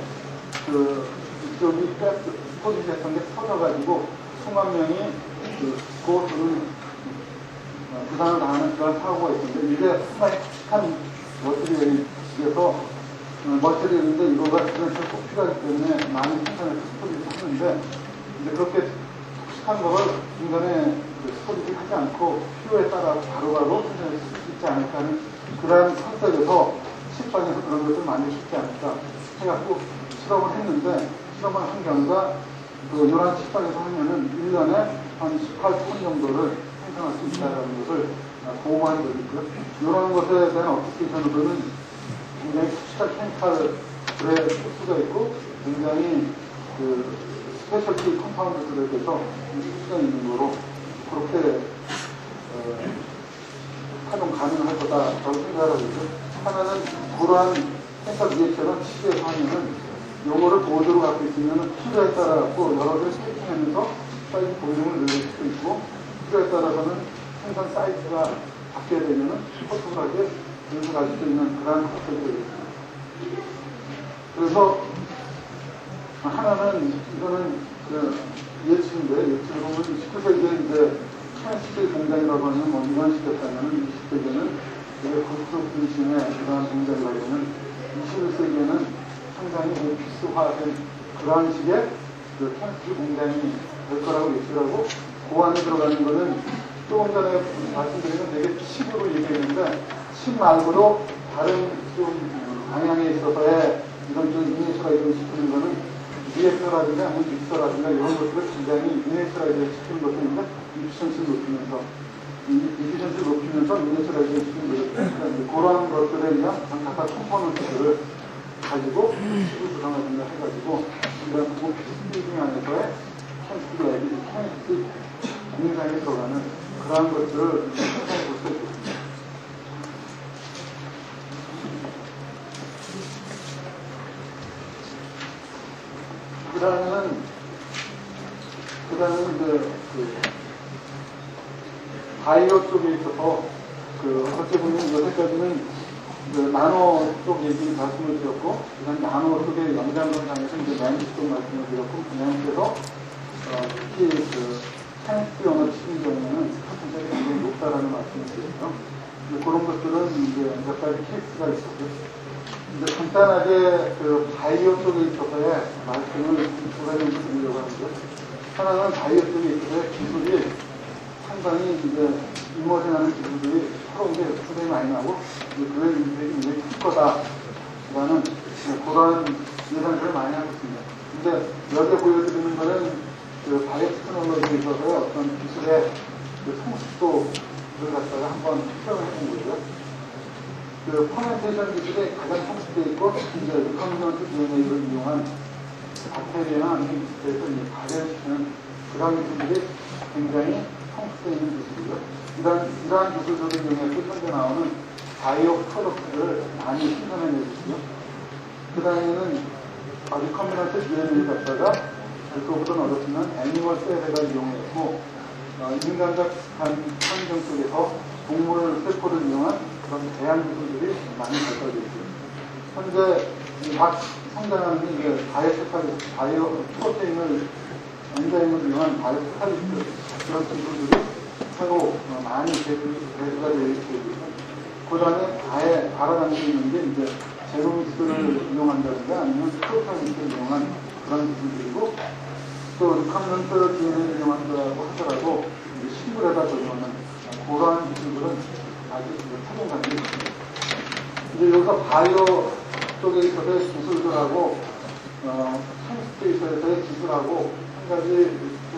그 이쪽이 포지됐던 게 터져가지고 수만 명이 그것을 부상을 당하는 그런 사고가 있었는데, 이게 상당히 한 머티리얼에서 머티리얼인데 이거가 그래서 꼭 필요하기 때문에 많은 생산을 스토리를 하는데, 이제 그렇게 독특한 거를 중간에 스토리를 하지 않고 필요에 따라 바로바로 생산할 수 있지 않을까 하는 그러한 컨셉에서 식빵에서 그런 것을 만들 수 있지 않을까 해갖고 실험을 했는데, 실험을 한 결과 이러한 식빵에서 하면은 1년에 한 18톤 정도를 생산할 수 있다는 것을 보고한 적이 있고요. 이런 것에 대한 어플리케이션으로는 굉장히 특수한 케미칼의 소스가 있고 굉장히 그 스페셜티 컴파운드들에 대해서 소스가 있는 거로 그렇게 활용 가능할 거다 저는 생각하고 있고요. 하나는 그러한 케미칼 리액션은 시대에서 하면은 요거를 보조로 갖고 있으면 필요에 따라 갖고 여러 개를 세팅하면서 사이즈 볼륨을 늘릴 수도 있고, 필요에 따라서는 생산 사이즈가 바뀌게 되면은 포토하게 늘려갈 수도 있는 그러한 것들이 되겠습니다. 그래서 하나는 이거는 예측인데, 예측을 보면 19세기에 이제 차이스 공장이라고 하는 뭐 이런 시대였다면 20세기에는 고속 분신의 그러한 공장이라고 하면 21세기에는 상당히 오피스화된 그러한 식의 그 캠프 공장이 될 거라고 예측하고, 그 안에 들어가는 거는 조금 전에 말씀드린 건 되게 칩으로 얘기했는데, 칩 말고도 다른 좀 방향에 있어서의 이런 좀 이니셜라이징 시키는 거는 리액터라든가 믹서라든가 이런 것들을 굉장히 이니셜라이징 시키는 것들인데, 이피션시를 높이면서 이니셜라이징 시키는 거죠. 그런 것들에 의한 각각 컴포넌트들을 가지고 칩을 조성하든가 해가지고 이런 오피스 안에서의 캠프 공장에 들어가는 그러한 것들을 생각해 볼 수 있습니다. 그 다음에는 이제 바이오 쪽에 있어서 어떻게 보면 여태까지는 나노 쪽 얘기 말씀을 드렸고, 그다음 나노 쪽의 영장건상에서 이제 렌즈 쪽 말씀을 드렸고, 렌즈에서 특히 사이언스 영어 치는 경우에는 컨텐츠가 굉장히 높다라는 말씀을 드렸죠. 그런 것들은 이제 몇 가지 케이스가 있었고요. 이제 간단하게 바이오 쪽에 있어서의 말씀을 두 가지 정도 드리려고 하는데, 하나는 바이오 쪽에 있어서의 기술이 상당히 이제 이머징하는 기술들이 서로 이제 굉장히 많이 나고, 그런 일들이 굉장히 클 거다라는 그런 예상들을 많이 하고 있습니다. 근데 여기에 보여드리는 거는 바이오 테크놀로지에 있어서의 어떤 기술의 성숙도를 갖다가 한번 표현을 해본 거고요. 퍼멘테이션 기술이 가장 성숙되어 있고, 이제 리커미넌트 DNA를 이용한 박테리아나 아니면 비슷해서 발현시키는 그런 기술들이 굉장히 성숙되어 있는 기술이고요. 이러한 기술들을 이용해서 현재 나오는 바이오 프로덕트를 많이 생산해내주고요. 그 다음에는 리커미넌트 DNA를 갖다가 별도보다는 어렵지만 애니멀 셀을 이용했고, 인간과 비슷한 환경 속에서 동물 세포를 이용한 그런 대안 기술들이 많이 발달되어 있습니다. 현재 각 성장하는 이제 바이오 프로테인을 엔자임을 이용한 바이오 스타리스트 그런 기술들이 새로 많이 대두가 되어 있고, 그 다음에 아예 알아가는 게 있는 게 이제 제노믹스를 이용한다든가 아니면 프로테인을 이용한 그런 기술들이고, 또 리커미넌트 DNA를 이용한다고 하더라도 식물에다 적용하는 그러한 기술들은 아직 착용하는 게 있습니다. 이제 여기서 바이오 쪽에 있어서의 기술들하고 스페이스에서의 기술하고 한 가지 좀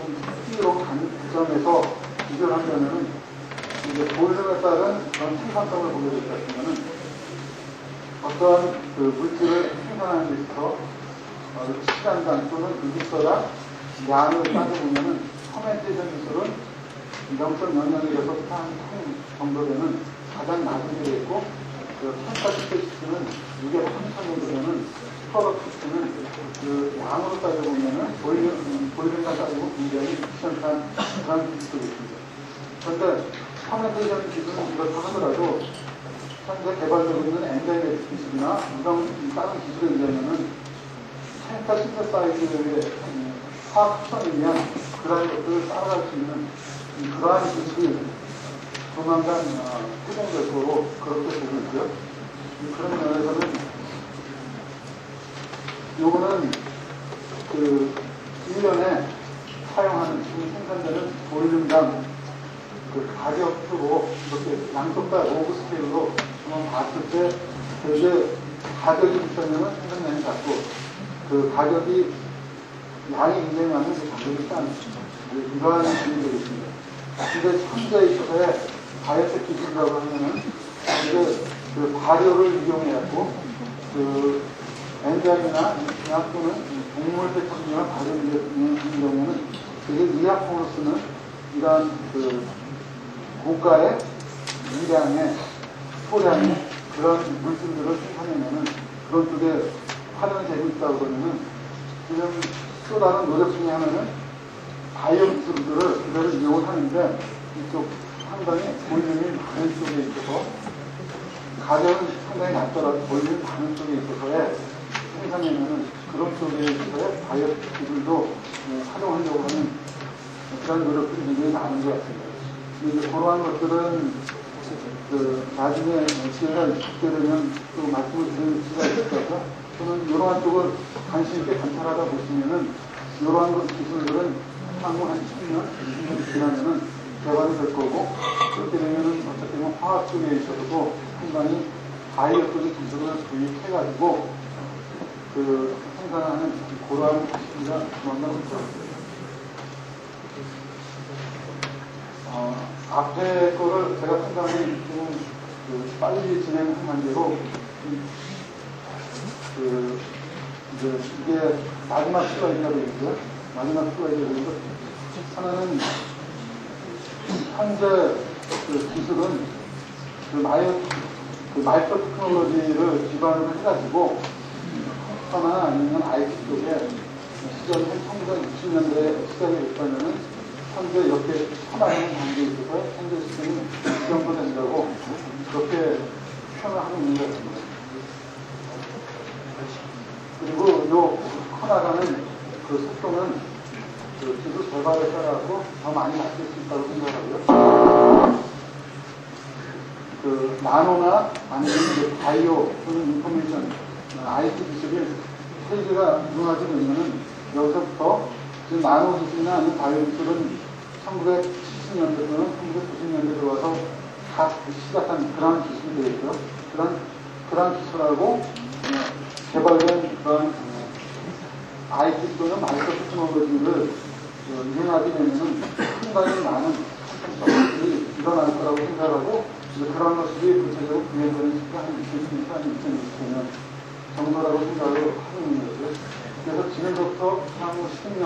특이로 가는 구점에서 비교를 하려면은 이제 보일러에 따른 그런 생산성을 보게 될 것 같으면은 어떤 그 물질을 생산하는 데 있어서 시간당 또는 기술과 양을 따져보면은 커멘테이션 기술은 0.00에서 한 정도 되는 가장 낮은 게 있고, 그 펜타시테시스는 6에서 3천 정도 되는 프로덕트는 그 양으로 따져보면은 보이는가 따지고 굉장히 시원한 그런 기술이 있습니다. 그런데 커멘테이션 기술은 이렇게 하더라도 현재 개발되고 있는 엔자임 기술이나 이런 다른 기술에 의하면은 펜타 신테사이즈의 화학 합성에 의한 그러한 것들을 따라갈 수 있는 그러한 기술이 조만간 구성될 거로 그렇게 보고 있고요. 그런 면에서는 요거는 그 1년에 사용하는 지금 생산되는 볼륨당 그 가격으로 이렇게 양쪽과 로그 스케일로 한번 봤을 때 되게 가격이 비싸면 생산량이 작고 그 가격이 양이 굉장히 많은 그 가격이 싼 이러한 기술이 있습니다. 근데 현재 있어서의 바이오텍 기술이라고 하면은 이제 그 발효를 이용해갖고 그 엔자임이나 약 또는 동물 백신이나 발효를 이용하는 경우는 그게 의약품으로 쓰는 이러한 그 고가의 미량의 소량의 그런 물질들을 생산하면은 그런 쪽에 활용되고 있다고 그러면은 지금 또 다른 노력 중에 하나는 바이오 기술들을 그대로 이용을 하는데 이쪽 상당히 볼륨이 많은 쪽에 있어서 가격은 상당히 낮더라도 볼륨이 많은 쪽에 있어서의 생산하면은 그런 쪽에 있어서의 바이오 기술도 활용하려고 하는 그런 노력들이 굉장히 많은 것 같습니다. 이제 그러한 것들은 그 나중에 기회가 있게 되면 또 말씀을 드릴 수가 있을 것 같아요. 또는 이러한 쪽을 관심 있게 관찰하다 보시면은 이러한 것 기술들은 향후 한 10년, 20년 지나면은 개발이 될 거고 그렇게 되면은 어떻게 보면 화학 쪽에 있어서도 상당히 바이오 쪽의 기술을 도입해가지고 그 생산하는 그러한 기술이 조만간 올 거예요. 앞에 거를 제가 생각하는 그 빨리 진행한 관계로 그 이제 이게 마지막 슬라이드가 되겠고요. 마지막 슬라이드가 되는데 하나는 현재 그 기술은 그 마이크로 테크놀로지를 기반으로 해가지고 하나 아니면 IT 쪽에 시절이 1960년대에 시작이 됐다면은 현재 이렇게 하나하는 관계에 있어서 현재 시스템이 지정된다고 그렇게 표현을 하고 있는 것 같습니다. 그리고 요 하나라는 그 속도는 그 기술 개발에 따라서 더 많이 바뀔 수 있다고 생각하고요. 그 나노나 아니면 바이오 또는 인포메이션 IT 기술이 세계가 융화되면은 여기서부터 지금 나노 기술이나 아니면 바이오 기술은 1970년대 또는 1990년대 들어와서 다 시작한 그런 기술이 되겠죠. 그런 기술하고 개발된 그런 IT 또는 마이크로 테크놀로지를 이용하게 되면은 상당히 많은 선택들이 일어날 거라고 생각하고 그런 것들이 구체적으로 구현되는 시간이 2020년 정도라고 생각을 하고 있는 거죠. 그래서 지금부터 향후 10년,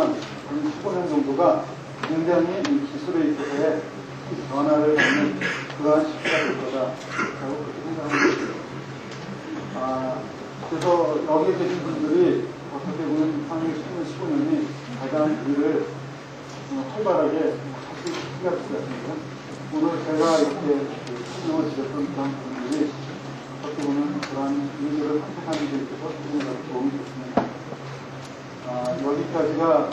15년 정도가 굉장히 이 기술에 있어서의 변화를 갖는 그러한 시기가 될 거다라고 그렇게 생각합니다. 그래서 여기 계신 분들이 어떻게 보면 향후 10년, 15년이 가장 일을 활발하게 할 수 있을 것 같습니다. 오늘 제가 이렇게 설명을 드렸던 그런 분들이 어떻게 보면 그러한 일들을 선택하는 데 있어서 도움이 됐습니다. 여기까지가